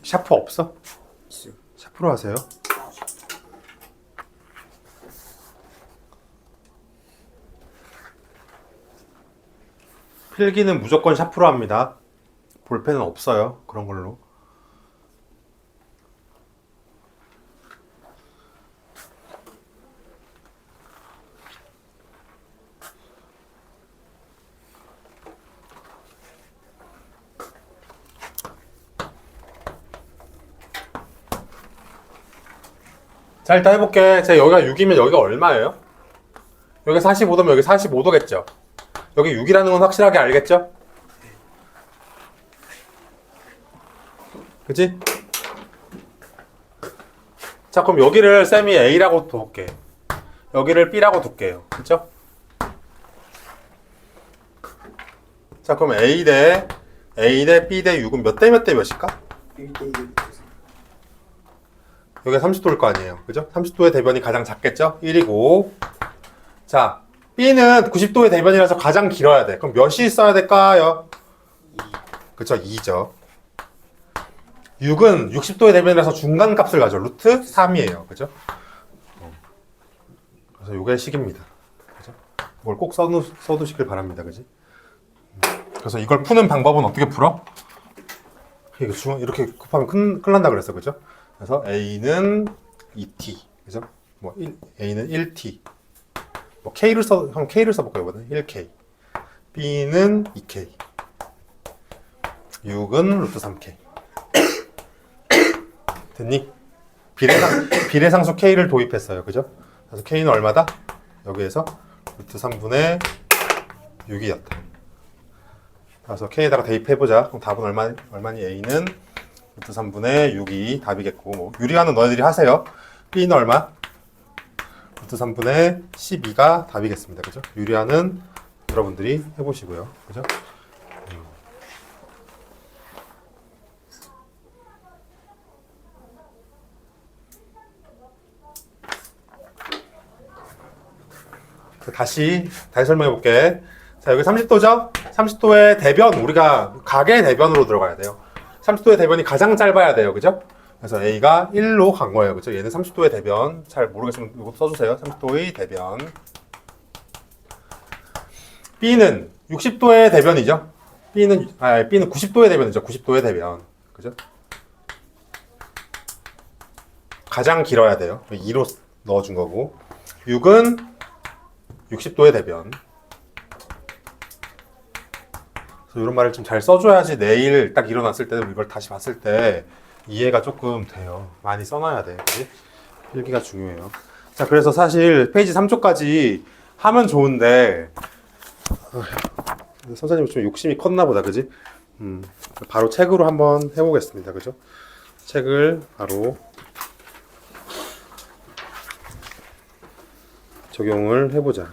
샤프 없어? 있어요. 샤프로 하세요. 필기는 무조건 샤프로 합니다. 볼펜은 없어요. 그런 걸로. 자, 일단 해볼게. 제가 여기가 6이면 여기가 얼마예요? 여기가 45도면 여기 45도겠죠? 여기 6이라는 건 확실하게 알겠죠? 그치? 자, 그럼 여기를 쌤이 A라고 둘게. 여기를 B라고 둘게요. 그쵸? 자, 그럼 A 대 B 대 6은 몇 대 몇 대 몇일까? 1대 1. 여기가 30도일 거 아니에요. 그죠? 30도의 대변이 가장 작겠죠? 1이고. 자, B는 90도의 대변이라서 가장 길어야 돼. 그럼 몇이 있어야 될까요? 그쵸? 2죠. 6은 60도의 대변이라서 중간 값을 가져. 루트 3이에요. 그죠? 그래서 요게 식입니다. 그죠? 이걸 꼭 써두시길 바랍니다. 그지? 그래서 이걸 푸는 방법은 어떻게 풀어? 이렇게 곱하면 큰일 난다 그랬어. 그죠? 그래서 A는 2t. 그죠? 뭐 A는 1t. 뭐 K를 써볼까요? 이거는 1K. B는 2K. 6은 루트 3K. 됐니? 비례상수 K를 도입했어요. 그죠? 그래서 K는 얼마다? 여기에서 루트 3분의 6이었다. 그래서 K에다가 대입해보자. 그럼 답은 얼마니? A는 루트 3분의 6이 답이겠고, 뭐 유리화는 너희들이 하세요. B는 얼마? 루트 3분의 12가 답이겠습니다. 그죠? 유리화는 여러분들이 해보시고요. 그죠? 다시 설명해 볼게. 자, 여기 30도죠? 30도의 대변, 우리가 각의 대변으로 들어가야 돼요. 30도의 대변이 가장 짧아야 돼요. 그죠? 그래서 A가 1로 간 거예요. 그죠? 얘는 30도의 대변. 잘 모르겠으면 이거 써주세요. 30도의 대변. B는 60도의 대변이죠? B는 90도의 대변이죠. 90도의 대변. 그죠? 가장 길어야 돼요. 2로 넣어준 거고. 6은 60도의 대변. 그래서 이런 말을 좀 잘 써줘야지 내일 딱 일어났을 때 이걸 다시 봤을 때 이해가 조금 돼요. 많이 써놔야 돼. 그치? 필기가 중요해요. 자, 그래서 사실 페이지 3초까지 하면 좋은데 선생님 좀 욕심이 컸나 보다. 그지? 바로 책으로 한번 해보겠습니다. 그죠? 책을 바로 적용을 해보자.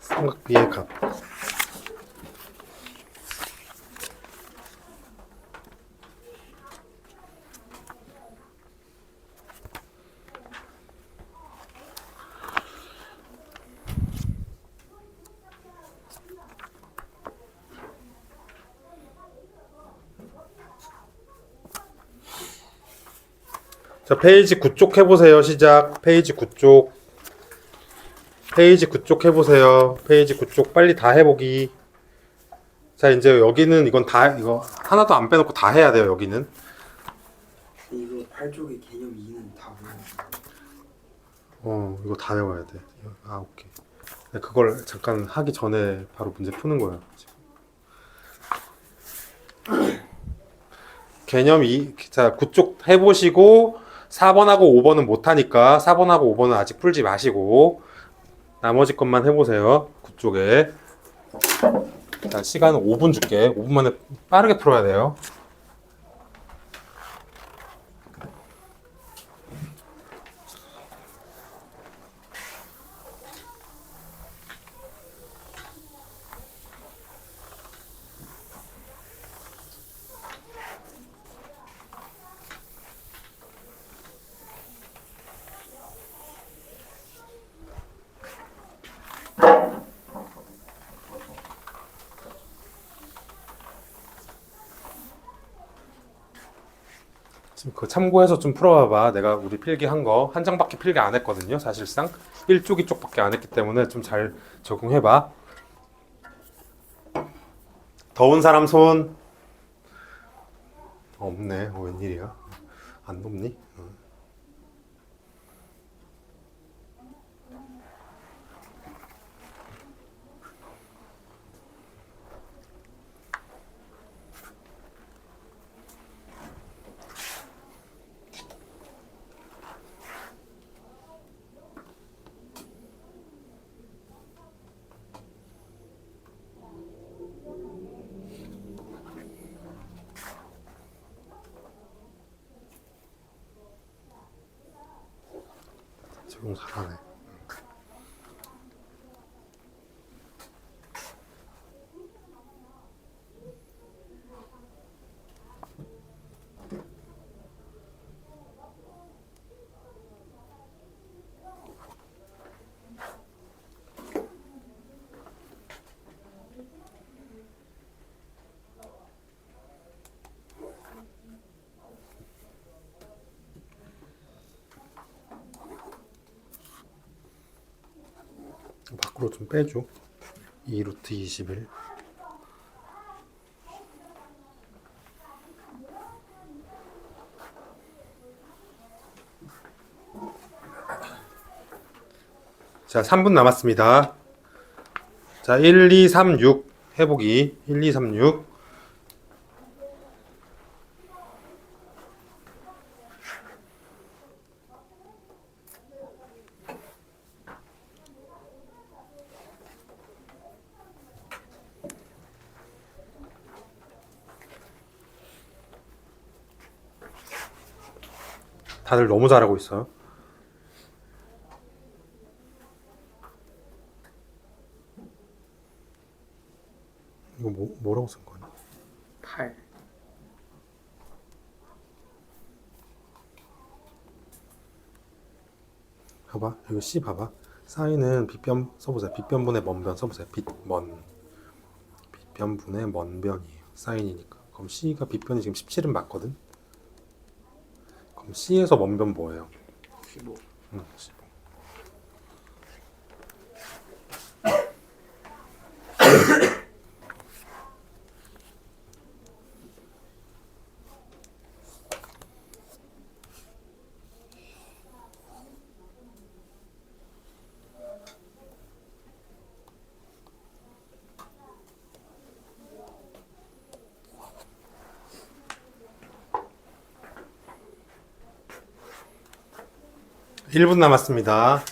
삼각비의 값. 자, 페이지 9쪽 해보세요. 시작. 페이지 9쪽. 페이지 9쪽 해보세요. 페이지 9쪽 빨리 다 해보기. 자, 이제 여기는 이건 다, 이거 하나도 안 빼놓고 다 해야 돼요. 여기는. 이거 8쪽의 개념 2는 다 이거 다 외워야 돼. 아, 오케이. 그걸 잠깐 하기 전에 바로 문제 푸는 거야. 개념 2, 자, 9쪽 해보시고 4번하고 5번은 못하니까 4번하고 5번은 아직 풀지 마시고 나머지 것만 해보세요. 9쪽에. 자, 시간은 5분 줄게. 5분 만에 빠르게 풀어야 돼요. 지금 그거 참고해서 좀 풀어봐봐. 내가 우리 필기 한 거 한 장밖에 필기 안 했거든요. 사실상 1쪽 2쪽밖에 안 했기 때문에 좀 잘 적응해봐. 더운 사람 손. 없네. 웬일이야? 안 덥니? 적용 잘하네. 밖으로 좀 빼줘. 2 루트 21. 자, 3분 남았습니다. 자, 1, 2, 3, 6 해보기. 1, 2, 3, 6. 다들 너무 잘하고 있어요. 이거 뭐라고 쓴 거냐? 8. 봐봐, 여기 C 봐봐. 사인은 빗변 써보세요. 빗변분의 먼변 써보세요. 빗변분의 먼변이에요. 사인이니까. 그럼 C가 빗변이 지금 17은 맞거든. 그럼 C에서 먼변 뭐예요? 15. 15. 일 분 남았습니다.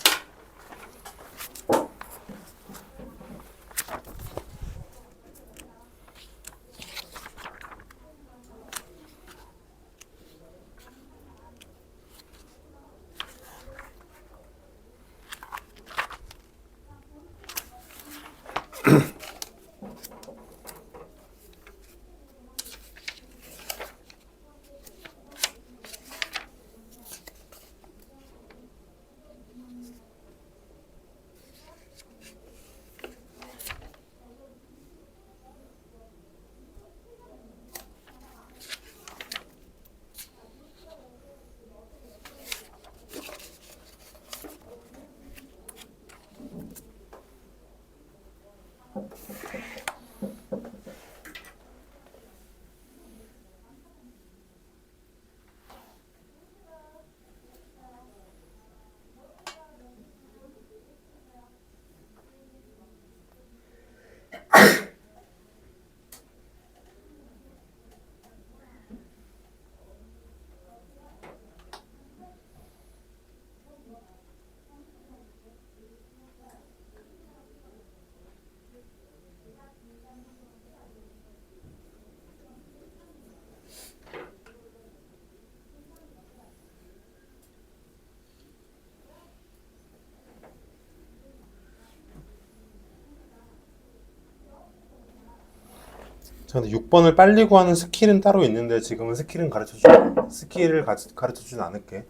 자, 근데 6번을 빨리 구하는 스킬은 따로 있는데 지금은 스킬을 가르쳐주진 않을게.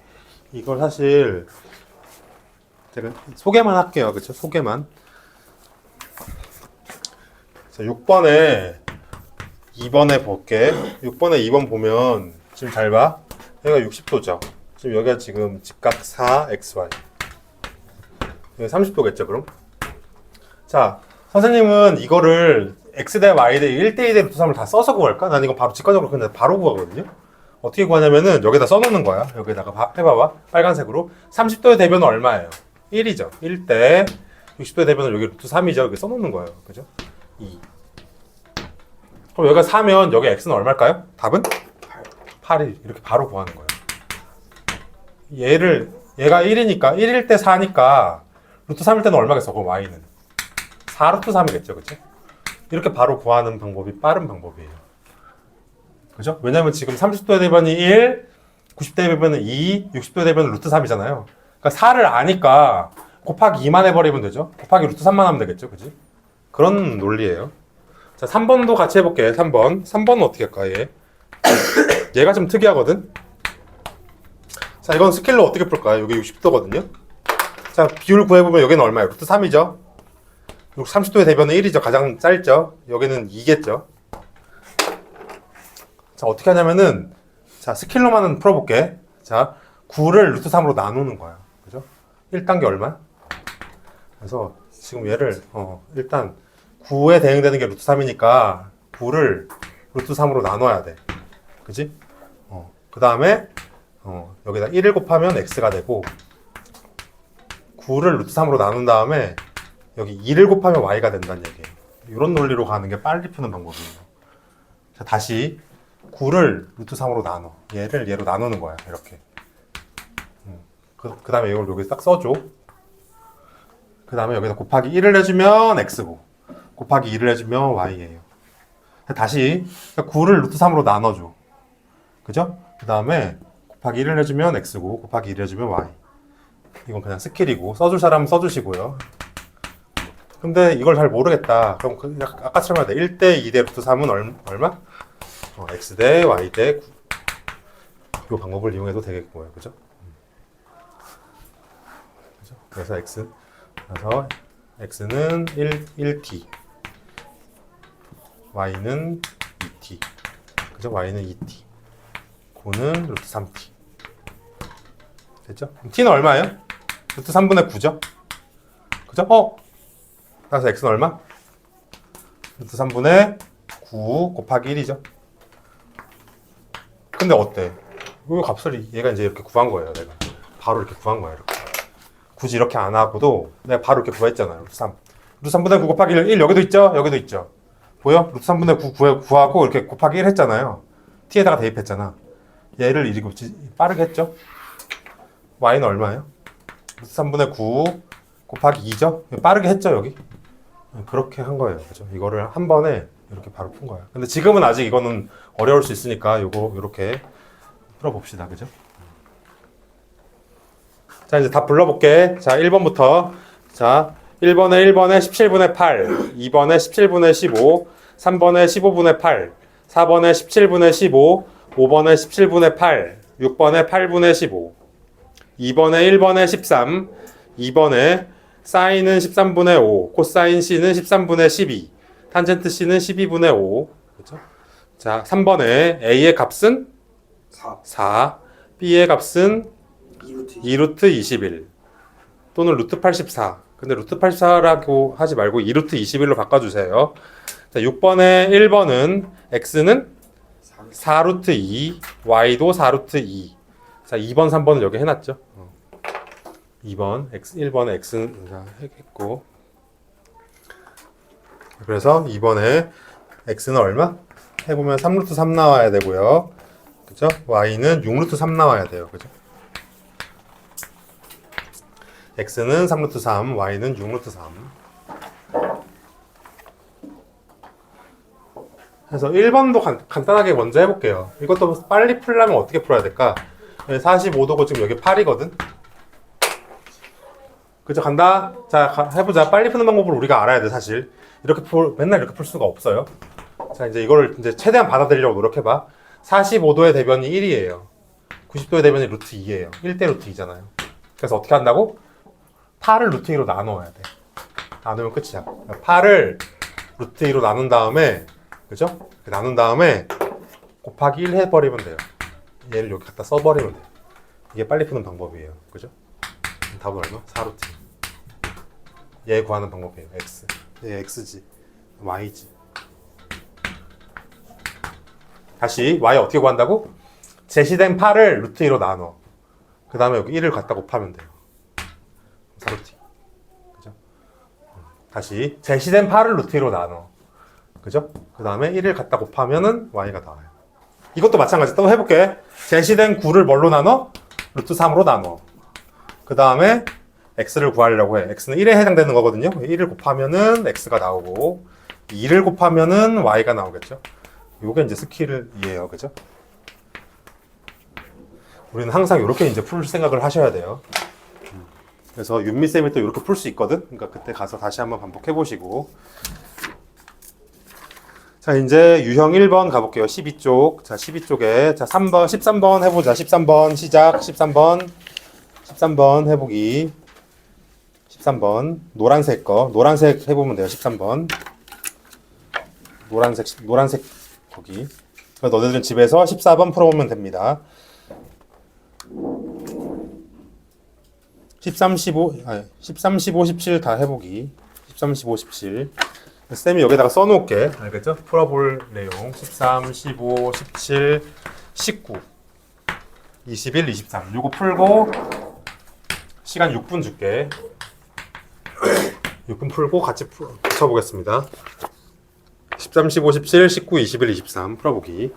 이걸 사실 제가 소개만 할게요. 그쵸? 소개만. 자, 6번에 2번에 볼게. 6번에 2번 보면 지금 잘 봐. 여기가 60도죠. 지금 여기가 지금 직각 4, XY. 여기 30도겠죠, 그럼? 자, 선생님은 이거를 x 대 y 대 1대 2 대 루트 3을 다 써서 구할까? 난 이거 바로 직관적으로 그냥 바로 구하거든요. 어떻게 구하냐면은 여기다 써놓는 거야. 여기다가 해봐봐. 빨간색으로 30도의 대변은 얼마예요? 1이죠. 1대 60도의 대변은 여기 루트 3이죠. 여기 써놓는 거예요. 그죠? 2. 그럼 여기가 4면 여기 x는 얼마일까요? 답은? 8이 이렇게 바로 구하는 거예요. 얘가 1이니까 1일 때 4니까 루트 3일 때는 얼마겠어? 그럼 y는 4 루트 3이겠죠. 그죠? 이렇게 바로 구하는 방법이 빠른 방법이에요. 그죠? 왜냐면 지금 30도의 대변이 1, 90도의 대변은 2, 60도의 대변은 루트 3이잖아요. 그러니까 4를 아니까 곱하기 2만 해버리면 되죠. 곱하기 루트 3만 하면 되겠죠. 그지? 그런 논리예요. 자, 3번도 같이 해볼게. 3번. 3번은 어떻게 할까, 얘? 얘가 좀 특이하거든? 자, 이건 스케일로 어떻게 풀까요? 여기 60도거든요? 자, 비율 구해보면 여기는 얼마예요? 루트 3이죠? 30도의 대변은 1이죠. 가장 짧죠? 여기는 2겠죠? 자, 어떻게 하냐면은, 자, 스케일로만은 풀어볼게. 자, 9를 루트 3으로 나누는 거야. 그죠? 1단계 얼마? 그래서 지금 얘를, 일단 9에 대응되는 게 루트 3이니까 9를 루트 3으로 나눠야 돼. 그지? 그 다음에, 여기다 1을 곱하면 x가 되고, 9를 루트 3으로 나눈 다음에, 여기 2를 곱하면 y가 된다는 얘기예요. 이런 논리로 가는 게 빨리 푸는 방법이에요. 자, 다시 9를 루트 3으로 나눠. 얘를 얘로 나누는 거야. 이렇게. 그 다음에 이걸 여기 딱 써줘. 그 다음에 여기다 곱하기 1을 해주면 x고, 곱하기 2를 해주면 y예요. 다시 9를 루트 3으로 나눠줘. 그죠? 그 다음에 곱하기 1을 해주면 x고, 곱하기 2를 해주면 y. 이건 그냥 스킬이고, 써줄 사람은 써주시고요. 근데 이걸 잘 모르겠다. 그럼 아까처럼 해야 돼. 1대 2대 루트 3은 얼마? x 대 y 대 9. 이 방법을 이용해도 되겠고요. 그죠? 그죠? 그래서 x는 1t, y는 2t. 그죠? y는 2t. 9는 루트 3t. 됐죠? t는 얼마예요? 루트 3분의 9죠? 그죠? 그래서 x는 얼마? 루트 3분의 9 곱하기 1이죠. 근데 어때? 이 값을 얘가 이제 이렇게 구한 거예요. 내가 바로 이렇게 구한 거예요. 이렇게. 굳이 이렇게 안 하고도 내가 바로 이렇게 구했잖아요. 루트 3. 루트 3분의 9 곱하기 1 여기도 있죠? 여기도 있죠. 보여? 루트 3분의 9 구하고 이렇게 곱하기 1 했잖아요. t에다가 대입했잖아. 얘를 이리고 빠르게 했죠? y는 얼마예요? 루트 3분의 9 곱하기 2죠? 빠르게 했죠, 여기? 그렇게 한 거예요. 그죠? 이거를 한 번에 이렇게 바로 푼 거예요. 근데 지금은 아직 이거는 어려울 수 있으니까 요거 이렇게 풀어봅시다. 그죠? 자, 이제 다 불러볼게. 자, 1번부터. 자, 1번에 17분의 8, 2번에 17분의 15, 3번에 15분의 8, 4번에 17분의 15, 5번에 17분의 8, 6번에 8분의 15, 2번에 1번에 13, 2번에 사인은 13분의 5, 코사인 C는 13분의 12, 탄젠트 C는 12분의 5. 그렇죠? 자, 3번에 A의 값은 4, B의 값은 2루트 21 또는 루트 84. 근데 루트 84라고 하지 말고 2루트 21로 바꿔주세요. 자, 6번에 1번은 X는 4루트 2, Y도 4루트 2. 자, 2번, 3번은 여기 해놨죠. 2번, 1번에 X는 했고. 그래서 2번에 X는 얼마? 해보면 3루트 3 나와야 되고요. 그죠? Y는 6루트 3 나와야 돼요. 그죠? X는 3루트 3, Y는 6루트 3. 그래서 1번도 간단하게 먼저 해볼게요. 이것도 빨리 풀려면 어떻게 풀어야 될까? 45도고 지금 여기 8이거든? 그죠? 간다? 자, 해보자. 빨리 푸는 방법을 우리가 알아야 돼, 사실. 맨날 이렇게 풀 수가 없어요. 자, 이제 이거를 이제 최대한 받아들이려고 노력해봐. 45도의 대변이 1이에요. 90도의 대변이 루트 2예요. 1대 루트 2잖아요. 그래서 어떻게 한다고? 8을 루트 2로 나눠야 돼. 나누면 끝이야. 8을 루트 2로 나눈 다음에, 그죠? 나눈 다음에 곱하기 1 해버리면 돼요. 얘를 여기 갖다 써버리면 돼요. 이게 빨리 푸는 방법이에요. 그죠? 답은 얼마? 4루트 2. 얘 구하는 방법이에요. x. 얘 x지. y지. 다시 y 어떻게 구한다고? 제시된 8을 루트 2로 나눠. 그 다음에 여기 1을 갖다 곱하면 돼요. 4루트 2. 그죠? 다시 제시된 8을 루트 2로 나눠. 그죠? 그 다음에 1을 갖다 곱하면은 y가 나와요. 이것도 마찬가지. 또 해볼게. 제시된 9를 뭘로 나눠? 루트 3으로 나눠. 그 다음에 x를 구하려고 해. x는 1에 해당되는 거거든요. 1을 곱하면은 x가 나오고 2를 곱하면은 y가 나오겠죠. 요게 이제 스킬이에요. 그죠? 우리는 항상 이렇게 이제 풀 생각을 하셔야 돼요. 그래서 윤미쌤이 또 이렇게 풀 수 있거든. 그러니까 그때 가서 다시 한번 반복해 보시고. 자, 이제 유형 1번 가볼게요. 12쪽. 자, 12쪽에. 자, 3번, 13번 해보자. 13번 시작. 13번 해보기. 13번. 노란색 거. 노란색 해보면 돼요. 13번. 노란색 거기. 그러니까 너네들은 집에서 14번 풀어보면 됩니다. 13, 15, 17 다 해보기. 13, 15, 17. 쌤이 여기다가 써놓을게. 알겠죠? 풀어볼 내용. 13, 15, 17, 19, 21, 23. 요거 풀고 시간 6분 줄게. 6분 풀고 같이 붙여보겠습니다. 13, 15, 17, 19, 21, 23 풀어보기.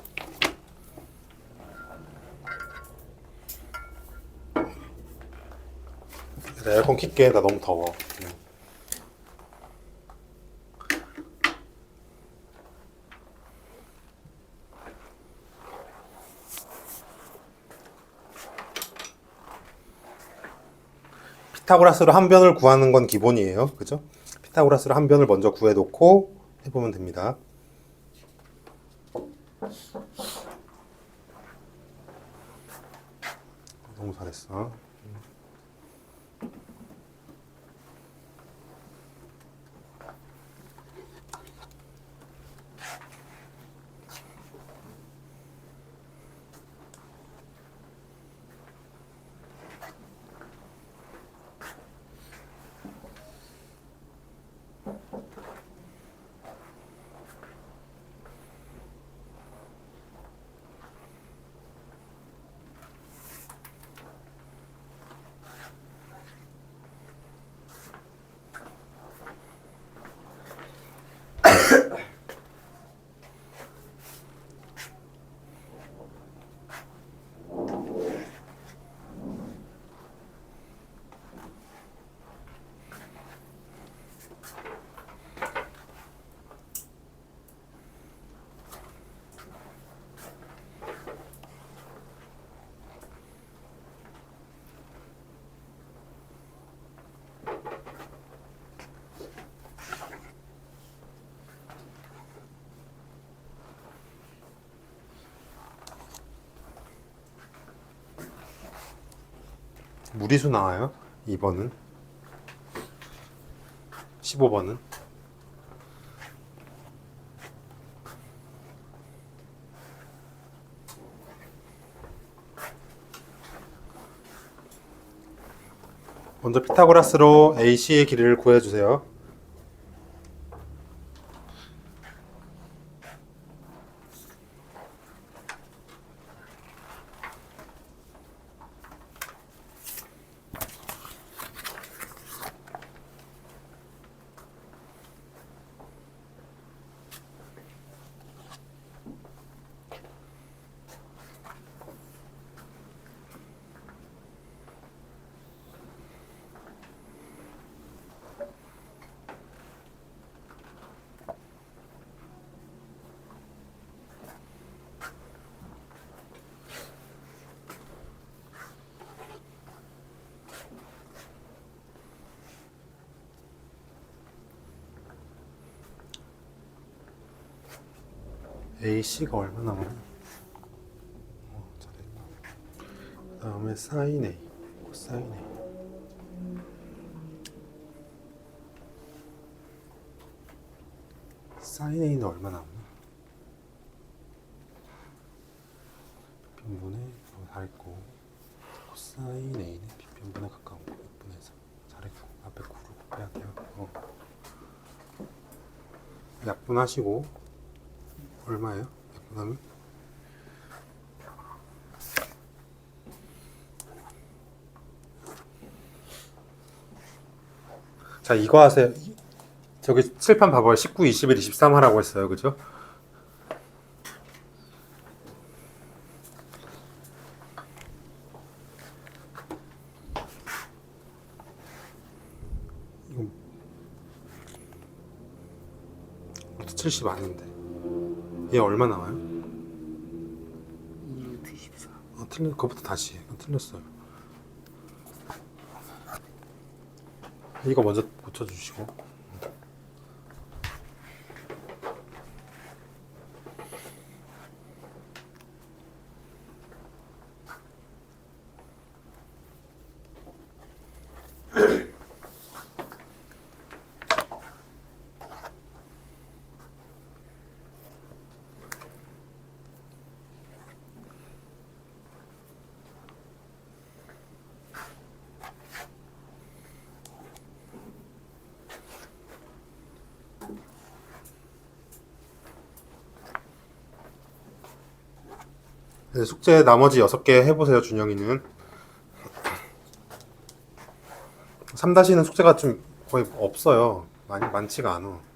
에어컨 킬게. 나 너무 더워. 피타고라스로 한 변을 구하는 건 기본이에요. 그죠? 피타고라스로 한 변을 먼저 구해놓고 해보면 됩니다. 너무 잘했어. 무리수 나와요. 2번은. 15번은. 먼저 피타고라스로 AC의 길이를 구해주세요. AC가 얼마 나와요? 잘했다. 그 다음에 사인 A, 코사인 A. 사인 A는 얼마 나오나? B편분의 잘했고, 코사인 A는 B편분에 가까운 거 6분의 4. 잘했고, 앞에 9를 곱해야 돼요. 약분하시고 얼마예요? 약분하면? 자, 이거 하세요. 저기 칠판 봐봐요. 19, 21, 23 하라고 했어요. 그죠? 이거 70 아닌데. 얘 얼마 나와요? 2루트 14. 그거부터 다시 해. 틀렸어요. 이거 먼저 고쳐주시고. 네, 숙제 나머지 6개 해보세요, 준영이는. 3-는 숙제가 좀 거의 없어요. 많지가 않아.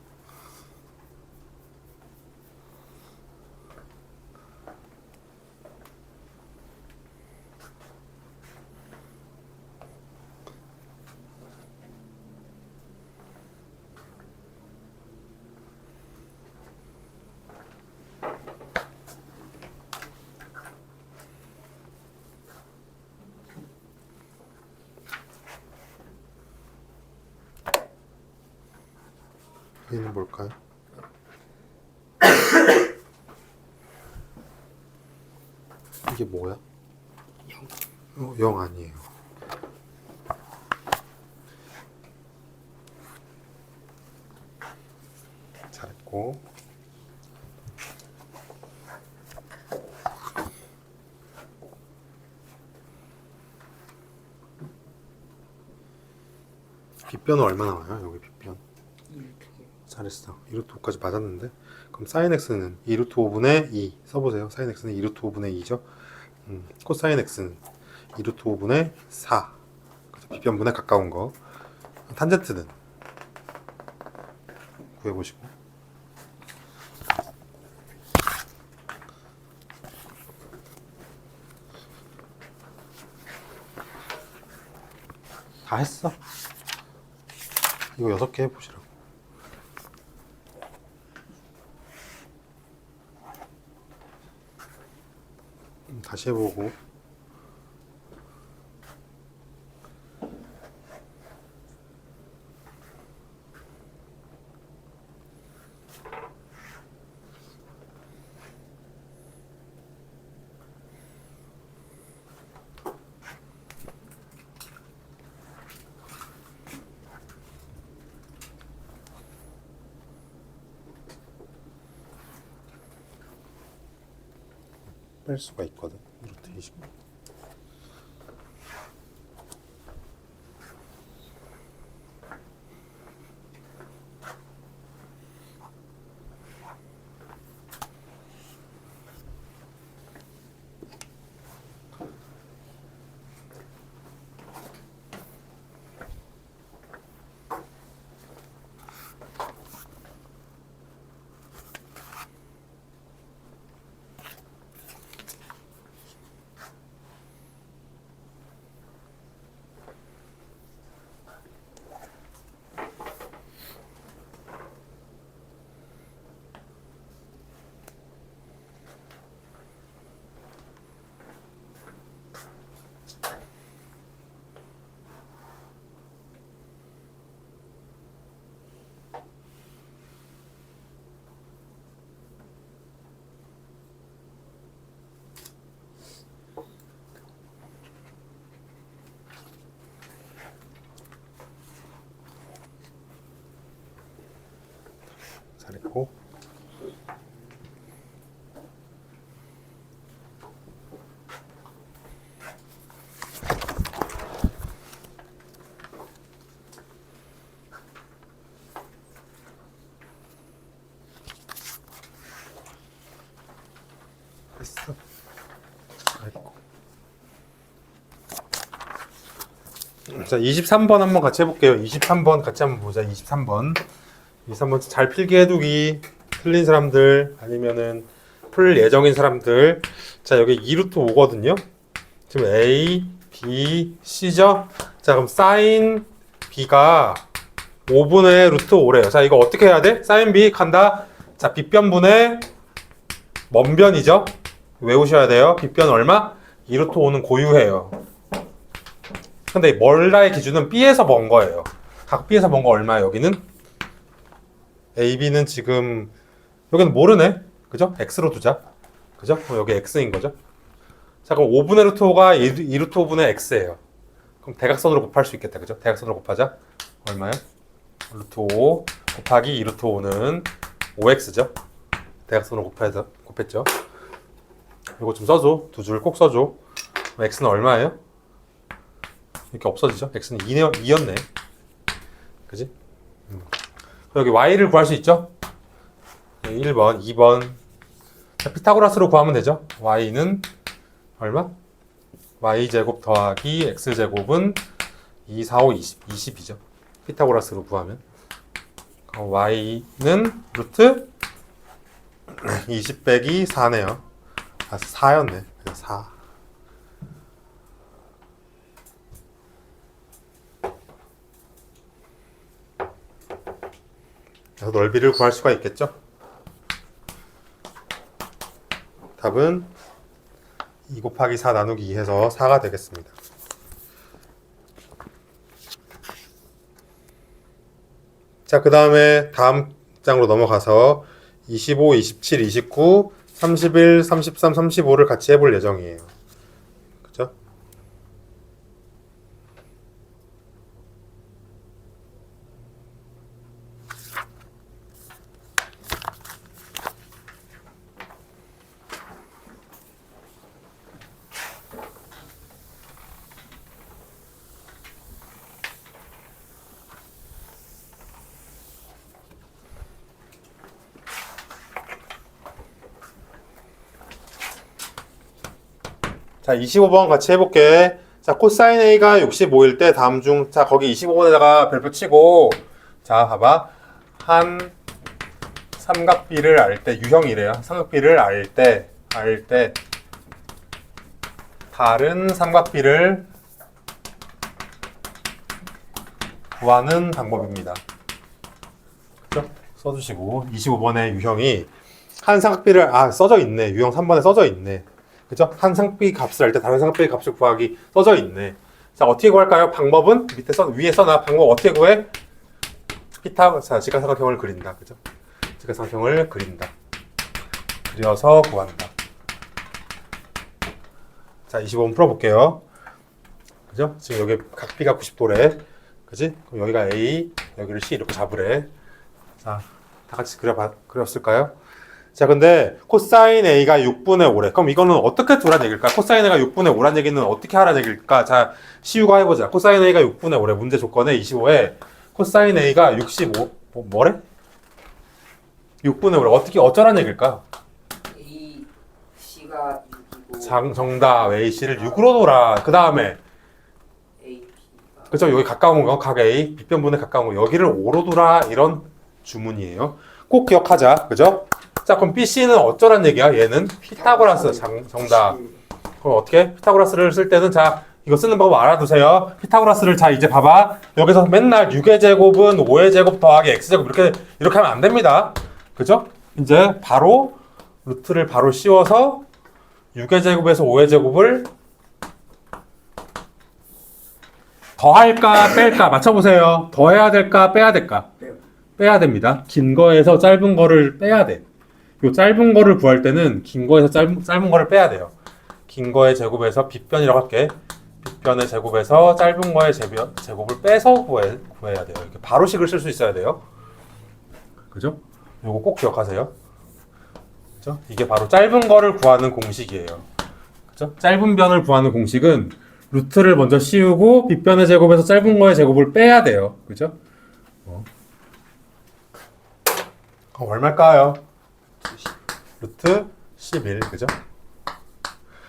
얘는 뭘까요? 이게 뭐야? 0 아니에요. 잘했고. 빗변은 얼마 나와요? 여기 빗변. 2루트 잘했어. 2루트 5까지 맞았는데. 그럼 sin x는 2루트 5분의 2 써보세요. sin x는 2루트 5분의 2죠. 코사인 x는 2루트 5분의 4. 그래서 빗변분에 가까운 거. 탄젠트는 구해보시고. 다 했어. 이거 6개 해보시라고. 다시 해보고. 뺄 수가 있거든. 루트 20. 잘했고. 됐어. 잘했고. 자, 23번 한번 같이 해볼게요. 23번 같이 한번 보자. 23번 잘 필기해두기. 틀린 사람들 아니면은 풀 예정인 사람들. 자, 여기 2루트 5거든요. 지금 A, B, C죠? 자, 그럼 sin B가 5분의 루트 5래요. 자, 이거 어떻게 해야 돼? sin B 간다. 자, 빗변분의 먼 변이죠? 외우셔야 돼요. 빗변 얼마? 2루트 5는 고유해요. 근데 멀다의 기준은 B에서 먼 거예요. 각 B에서 뭔가 얼마야? 여기는 A, B는 지금 여기는 모르네. 그죠? X로 두자. 그죠? 그럼 여기 X인 거죠. 자, 그럼 5분의 루트 5가 2 루트 5분의 X예요. 그럼 대각선으로 곱할 수 있겠다. 그죠? 대각선으로 곱하자. 얼마야? 루트 5 곱하기 2 루트 5는 5X죠. 대각선으로 곱했죠. 이거 좀 써줘. 두 줄 꼭 써줘. X는 얼마예요? 이렇게 없어지죠? X는 2였네. 그지? 여기 Y를 구할 수 있죠? 1번, 2번. 자, 피타고라스로 구하면 되죠? Y는 얼마? Y제곱 더하기 X제곱은 2, 4, 5, 20. 20이죠. 피타고라스로 구하면. Y는 루트 20 빼기 4네요. 아, 4였네. 4. 그래서 넓이를 구할 수가 있겠죠? 답은 2 곱하기 4 나누기 2 해서 4가 되겠습니다. 자, 그 다음에 다음 장으로 넘어가서 25, 27, 29, 31, 33, 35를 같이 해볼 예정이에요. 그죠? 자, 25번 같이 해볼게. 자, 코사인 A가 65일 때 다음 중, 자, 거기 25번에다가 별표 치고, 자, 봐봐. 한 삼각비를 알 때, 유형이래요. 삼각비를 알 때, 다른 삼각비를 구하는 방법입니다. 그죠? 써주시고, 25번의 유형이 한 삼각비를, 써져 있네. 유형 3번에 써져 있네. 그죠? 한 삼각비 값을 알 때 다른 삼각비 값을 구하기 써져 있네. 자, 어떻게 구할까요? 방법은 밑에 위에 써놔. 방법 어떻게 구해? 자, 직각삼각형을 그린다. 그죠? 직각삼각형을 그린다. 그려서 구한다. 자, 25번 풀어볼게요. 그죠? 지금 여기 각 B가 90도래. 그지? 그럼 여기가 A, 여기를 C 이렇게 잡으래. 자, 다 같이 그렸을까요? 자, 근데 코사인 A가 6분의 5래. 그럼 이거는 어떻게 두란 얘기일까? 코사인 A가 6분의 5란 얘기는 어떻게 하란 얘기일까? 자, 시우가 해보자. 코사인 A가 6분의 5래. 문제 조건에 25에 코사인 A가 65, 뭐래? 6분의 5래. 어쩌란 얘기일까? A, C가 6이고 정답 AC를 6으로 둬라. 그 다음에 A, B가 그죠? 여기 가까운 거, 각 A, B변분에 가까운 거, 여기를 5로 두라. 이런 주문이에요. 꼭 기억하자. 그죠? 자, 그럼 BC는 어쩌란 얘기야? 얘는 피타고라스 정답. 그럼 어떻게? 피타고라스를 쓸 때는 자, 이거 쓰는 방법 알아두세요. 피타고라스를 자, 이제 봐봐. 여기서 맨날 6의 제곱은 5의 제곱 더하기 x제곱 이렇게 하면 안 됩니다. 그죠? 이제 바로 루트를 바로 씌워서 6의 제곱에서 5의 제곱을 더할까 뺄까 맞춰보세요. 더해야 될까 빼야 될까? 빼야 됩니다. 긴 거에서 짧은 거를 빼야 돼. 요 짧은 거를 구할 때는 긴 거에서 짧은 거를 빼야 돼요. 긴 거의 제곱에서 빗변이라고 할게. 빗변의 제곱에서 짧은 거의 제곱을 빼서 구해야 돼요. 이렇게 바로식을 쓸 수 있어야 돼요. 그죠? 요거 꼭 기억하세요. 그죠? 이게 바로 짧은 거를 구하는 공식이에요. 그죠? 짧은 변을 구하는 공식은 루트를 먼저 씌우고 빗변의 제곱에서 짧은 거의 제곱을 빼야 돼요. 그죠? 얼마일까요? 루트 11, 그죠?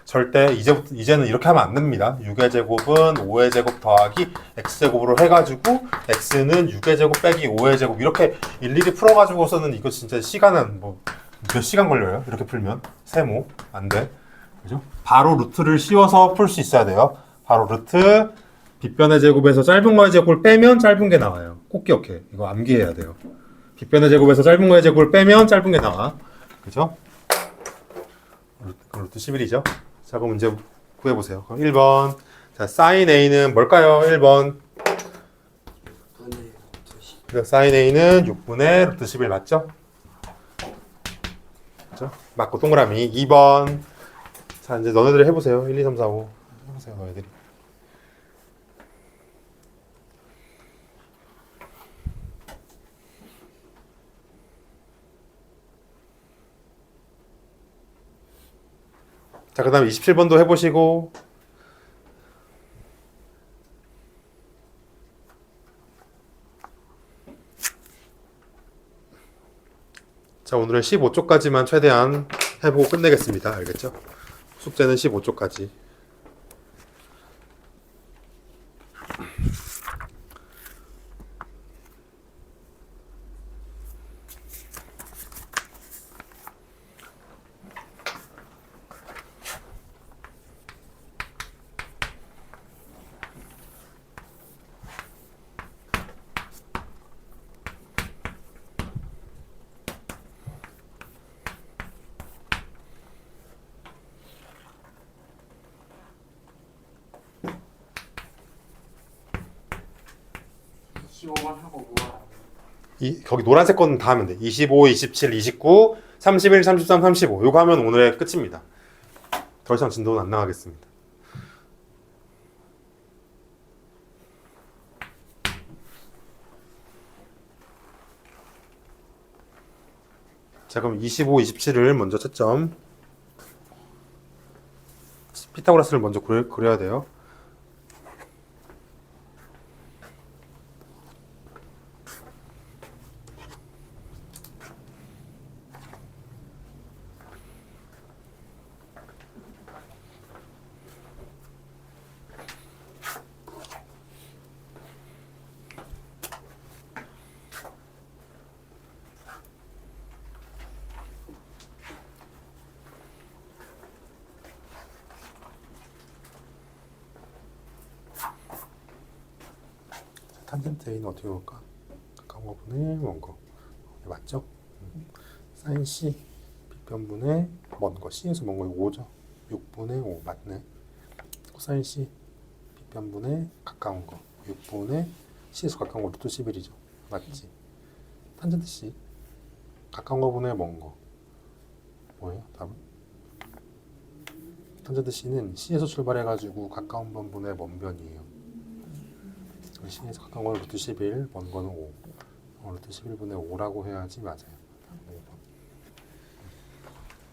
절대 이제는 이렇게 하면 안 됩니다. 6의 제곱은 5의 제곱 더하기 x제곱으로 해가지고 x는 6의 제곱 빼기 5의 제곱 이렇게 일일이 풀어가지고서는 이거 진짜 시간은 뭐 몇 시간 걸려요? 이렇게 풀면 세모 안 돼, 그죠? 바로 루트를 씌워서 풀 수 있어야 돼요. 바로 루트 빗변의 제곱에서 짧은 거의 제곱을 빼면 짧은 게 나와요. 꼭 기억해. 이거 암기해야 돼요. 빗변의 제곱에서 짧은 거의 제곱을 빼면 짧은 게 나와. 그죠? 루트 11이죠. 자, 그럼 문제 구해보세요. 그럼 1번. 자, sin A는 뭘까요? 1번. 분의 그래서 사인 A는 6분의 루트 11 맞죠? 그죠? 맞고 동그라미 2번. 자, 이제 너네들이 해보세요. 1, 2, 3, 4, 5 해보세요, 너희들이. 자, 그 다음에 27번도 해보시고. 자, 오늘은 15쪽까지만 최대한 해보고 끝내겠습니다. 알겠죠? 숙제는 15쪽까지. 하고 뭐야? 거기 노란색 거는 다 하면 돼. 25, 27, 29, 31, 33, 35. 요거 하면 오늘의 끝입니다. 더 이상 진도는 안 나가겠습니다. 자, 그럼 25, 27을 먼저 채점. 피타고라스를 먼저 그려야 돼요. 탄젠트 A는 어떻게 볼까? 가까운 거분의 먼 거. 맞죠? 사인 C 빗변분의 먼 거. C에서 먼 거 5죠? 6분의 5 맞네. 코사인 C 빗변분의 가까운 거. 6분의 C에서 가까운 거 루트 11이죠. 맞지? 탄젠트 C 가까운 거분의 먼 거. 뭐예요? 답은? 탄젠트 C는 C에서 출발해가지고 가까운 변분의 먼 변이에요. C에서 가까운 거는 루트 11, 먼 거는 5. 루트 11분의 5라고 해야지 맞아요.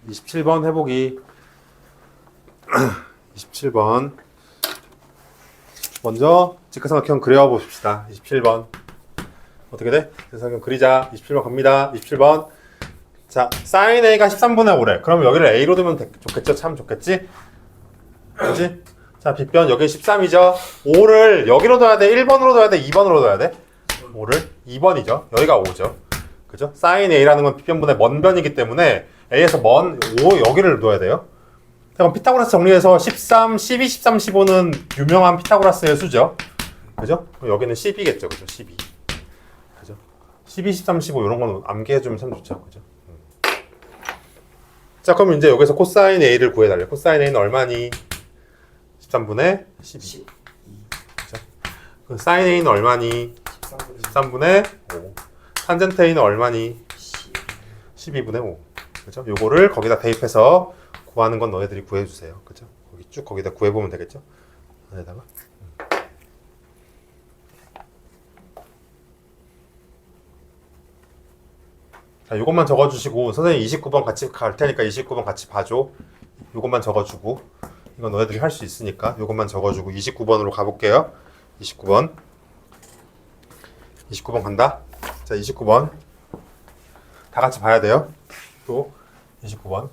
27번 해보기. 27번. 먼저 직각삼각형 그려봅시다. 27번. 어떻게 돼? 직각삼각형 그리자. 27번 갑니다. 27번. 자, sin A가 13분의 5래. 그럼 여기를 A로 두면 좋겠죠? 참 좋겠지? 그치? 자, 빗변 여기 13이죠. 5를 여기로 둬야 돼? 1번으로 둬야 돼? 2번으로 둬야 돼? 5를 2번이죠. 여기가 5죠. 그죠? sin A라는 건 빗변분의 먼 변이기 때문에 A에서 먼 5 여기를 둬야 돼요. 그럼 피타고라스 정리해서 13, 12, 13, 15는 유명한 피타고라스의 수죠. 그죠? 그럼 여기는 12겠죠. 그죠? 12. 그죠? 12, 13, 15 이런 거는 암기해주면 참 좋죠. 그죠? 자, 그럼 이제 여기서 코사인 A를 구해달래. 코사인 A는 얼마니? 13분의 12. 그죠? 그 사인 A는 얼마니? 13분의 5. 탄젠트 A는 얼마니? 12분의 5. 그죠? 요거를 거기다 대입해서 구하는 건 너희들이 구해주세요. 그죠? 거기 쭉 거기다 구해보면 되겠죠? 안에다가. 자, 요것만 적어주시고, 선생님 29번 같이 갈 테니까 29번 같이 봐줘. 요것만 적어주고, 이건 너희들이 할 수 있으니까 요것만 적어주고 29번으로 가볼게요. 29번. 29번 간다. 자, 29번. 다 같이 봐야 돼요. 또 29번.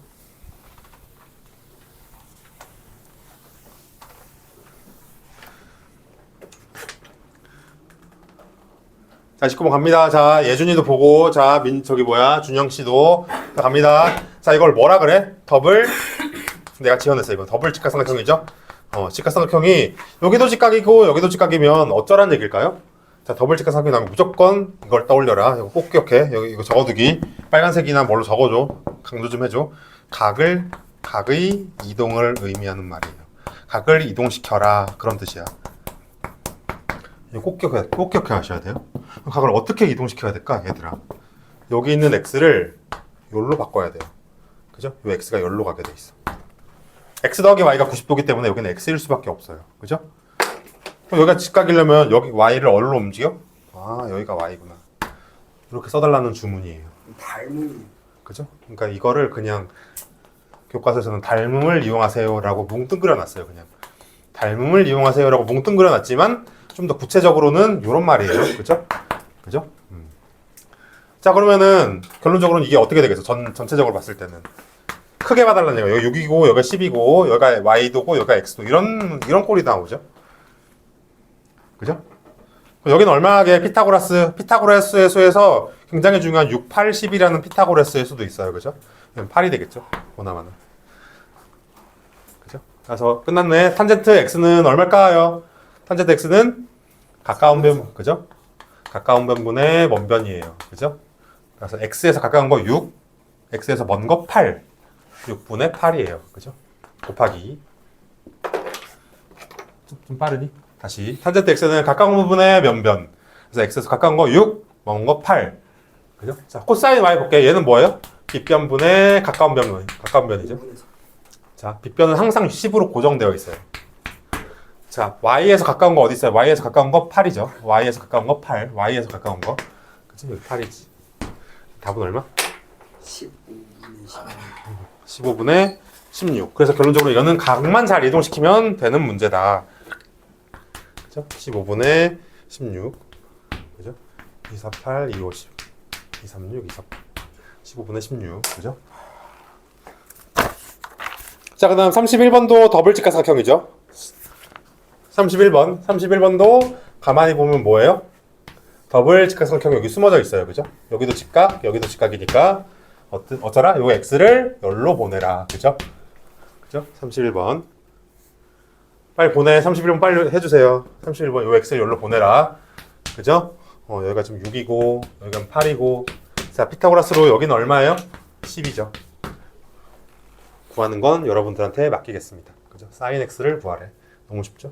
자, 19번 갑니다. 자, 예준이도 보고, 자, 저기 뭐야, 준영씨도. 자, 갑니다. 자, 이걸 뭐라 그래? 더블, 내가 지어냈어, 이거. 더블 직각삼각형이죠? 직각삼각형이, 여기도 직각이고, 여기도 직각이면 어쩌란 얘기일까요? 자, 더블 직각삼각형 나면 무조건 이걸 떠올려라. 이거 꼭 기억해. 여기 이거 적어두기. 빨간색이나 뭘로 적어줘. 강조 좀 해줘. 각의 이동을 의미하는 말이에요. 각을 이동시켜라. 그런 뜻이야. 이거 꼭 기억하셔야 돼요. 각을 어떻게 이동시켜야 될까, 얘들아? 여기 있는 x를 여기로 바꿔야 돼요. 그죠? 이 x가 여기로 가게 돼 있어. x 더하기 y가 90도기 때문에 여기는 x일 수밖에 없어요. 그죠? 그럼 여기가 직각이려면 여기 y를 어디로 움직여? 아, 여기가 y구나. 이렇게 써달라는 주문이에요. 닮은 그죠? 그러니까 이거를 그냥 교과서에서는 닮음을 이용하세요라고 뭉뚱그려 놨어요. 그냥 닮음을 이용하세요라고 뭉뚱그려 놨지만 좀 더 구체적으로는 이런 말이에요. 그죠? 그죠? 자, 그러면은 결론적으로는 이게 어떻게 되겠어? 전체적으로 봤을 때는 크게 봐달라는 얘기예요. 여기 6이고 여기가 10이고 여기가 y도고 여기가 x도 이런 꼴이 나오죠. 그죠? 여기는 얼마나게 피타고라스의 수에서 굉장히 중요한 6, 8, 10이라는 피타고라스의 수도 있어요. 그죠? 8이 되겠죠. 보나마는. 그죠? 그래서 끝났네. 탄젠트 x는 얼마일까요? 탄젠트 x는 가까운 변, 그죠? 가까운 변분의 먼 변이에요. 그죠? 그래서 x에서 가까운 거 6, x에서 먼 거 8. 6분의 8이에요. 그죠? 곱하기. 좀 빠르니? 다시. 탄젠트 x는 가까운 부분의 면변. 그래서 x에서 가까운 거 6, 먼 거 8. 그죠? 자, 코사인 y 볼게요. 얘는 뭐예요? 빗변분의 가까운 변이죠. 자, 빗변은 항상 10으로 고정되어 있어요. 자, y에서 가까운 거 어디 있어요? y에서 가까운 거 8이죠. y에서 가까운 거 8. y에서 가까운 거. 그치? 여기 8이지. 답은 얼마? 15분의 16. 그래서 결론적으로 이거는 각만 잘 이동시키면 되는 문제다. 그죠? 15분의 16. 그죠? 248, 250. 236, 248. 15분의 16. 그죠? 자, 그 다음 31번도 더블 직각삼각형이죠. 31번도 가만히 보면 뭐예요? 더블 직각삼각형 여기 숨어져 있어요. 그죠? 여기도 직각, 여기도 직각이니까 어쩌라? 요 x를 열로 보내라. 그죠? 그죠? 31번. 빨리 보내. 31번 빨리 해주세요. 31번 요 x를 열로 보내라. 그죠? 여기가 지금 6이고 여기가 8이고. 자, 피타고라스로 여기는 얼마예요? 10이죠. 구하는 건 여러분들한테 맡기겠습니다. 그죠? sin x를 구하래. 너무 쉽죠?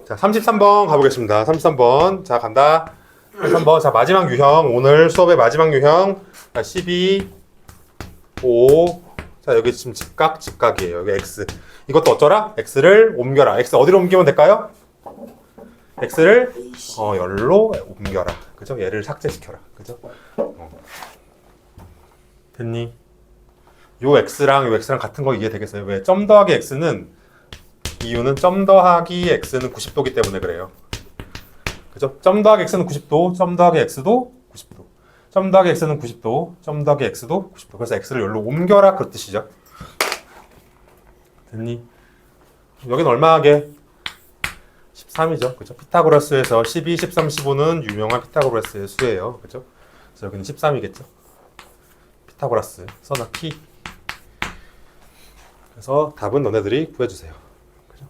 자, 33번 가보겠습니다. 33번. 자, 간다. 33번. 자, 마지막 유형. 오늘 수업의 마지막 유형. 자, 12, 5. 자, 여기 지금 직각이에요. 여기 x. 이것도 어쩌라? x를 옮겨라. x 어디로 옮기면 될까요? x를 열로 옮겨라. 그죠? 얘를 삭제시켜라. 그죠? 됐니? 요 x랑 요 x랑 같은 거 이해되겠어요? 왜? 점 더하기 x는 이유는 점 더하기 x는 90도기 때문에 그래요. 그죠? 점 더하기 x는 90도, 점 더하기 x도 90도. 점 더하기 x는 90도, 점 더하기 x도 90도. 그래서 x를 여기로 옮겨라 그 뜻이죠. 됐니? 여기는 얼마하게? 13이죠. 그죠? 피타고라스에서 12, 13, 15는 유명한 피타고라스의 수예요. 그죠? 그래서 여기는 13이겠죠. 피타고라스 써넣기. 그래서 답은 너네들이 구해주세요. 그죠?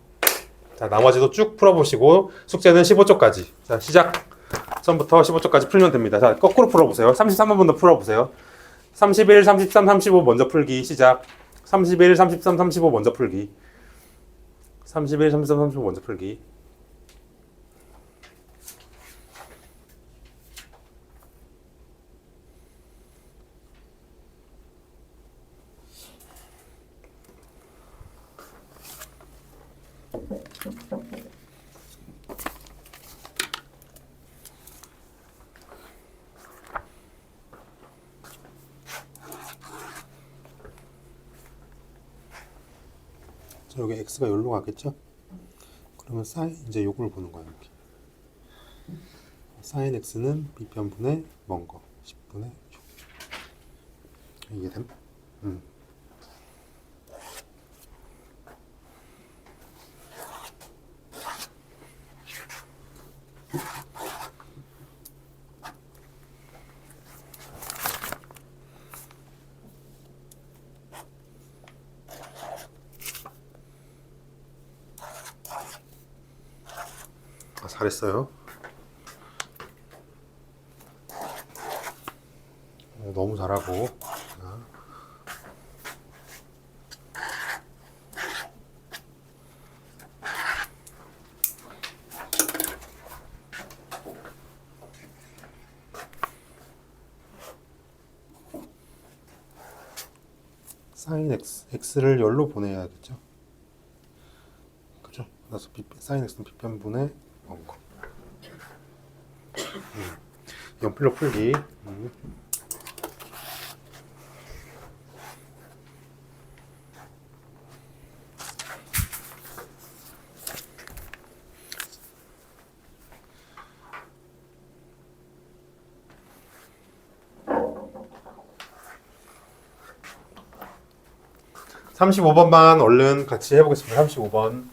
자, 나머지도 쭉 풀어보시고 숙제는 15쪽까지. 자, 시작. 처음부터 15쪽까지 풀면 됩니다. 자, 거꾸로 풀어보세요. 33번부터 풀어보세요. 31, 33, 35 먼저 풀기. 시작. 31, 33, 35 먼저 풀기. 31, 33, 35 먼저 풀기. 자, 여기 x가 여기로 가겠죠? 그러면 이제 요걸 보는 거야, 이렇게. sin x는 b편분의 먼 거, 10분의 6. 이해됨? 잘했어요. 너무 잘하고. 사인 x를 열로 보내야겠죠. 그죠? 그래서 사인 x는 빗변분의 원거. 연필로 풀기. 35번만 얼른 같이 해보겠습니다. 35번.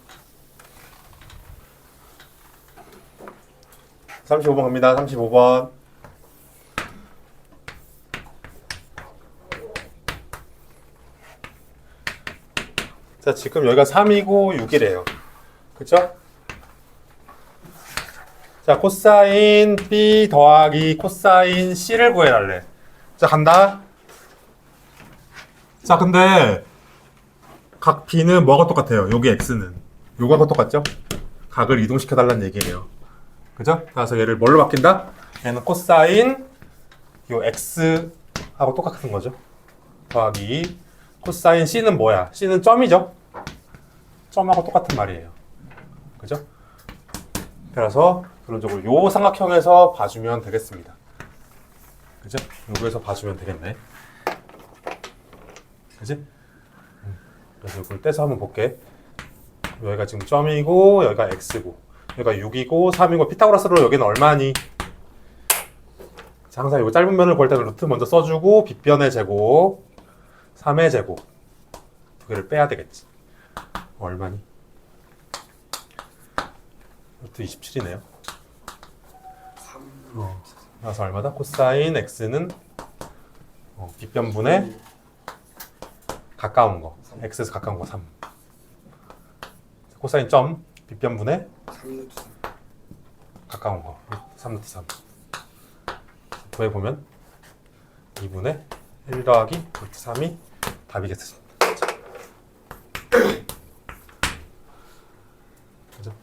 35번 갑니다. 35번. 자, 지금 여기가 3이고 6이래요. 그쵸? 자, 코사인 B 더하기 코사인 C를 구해달래. 자, 간다. 자, 근데 각 B는 뭐가 똑같아요? 여기 X는. 요거하고 똑같죠? 각을 이동시켜달라는 얘기예요. 그죠? 그래서 얘를 뭘로 바뀐다? 얘는 코사인 요 X하고 똑같은 거죠. 더하기 코사인 C는 뭐야? C는 점이죠? 점하고 똑같은 말이에요. 그죠? 그래서 그런적으로 요 삼각형에서 봐주면 되겠습니다. 그죠? 요거에서 봐주면 되겠네. 그지? 그래서 이걸 떼서 한번 볼게. 여기가 지금 점이고 여기가 x고 여기가 6이고 3이고 피타고라스로 여기는 얼마니? 자, 항상 이 짧은 면을 볼 때는 루트 먼저 써주고 빗변의 제곱 3의 제곱 두 개를 빼야 되겠지. 얼마니? 루트 27이네요. 3. 그래서 얼마다? 코사인 x는 빗변분의 가까운 거 x에서 가까운 거 3. 코사인 점 빗변분의 3루트 3. 가까운 거 3루트 3. 구해보면 2분의 1 더하기 루트 3이 답이겠습니다. 그죠?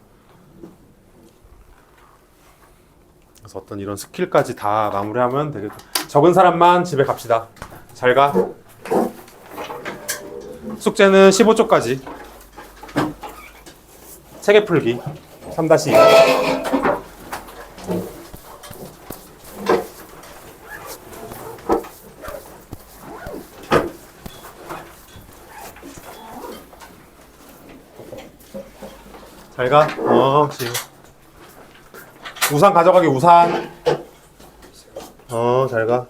그래서 어떤 이런 스킬까지 다 마무리하면 되겠죠. 적은 사람만 집에 갑시다. 잘 가. 숙제는 15쪽까지. 책에 풀기 3-2. 잘 가. 지금. 우산 가져가기 우산. 잘 가.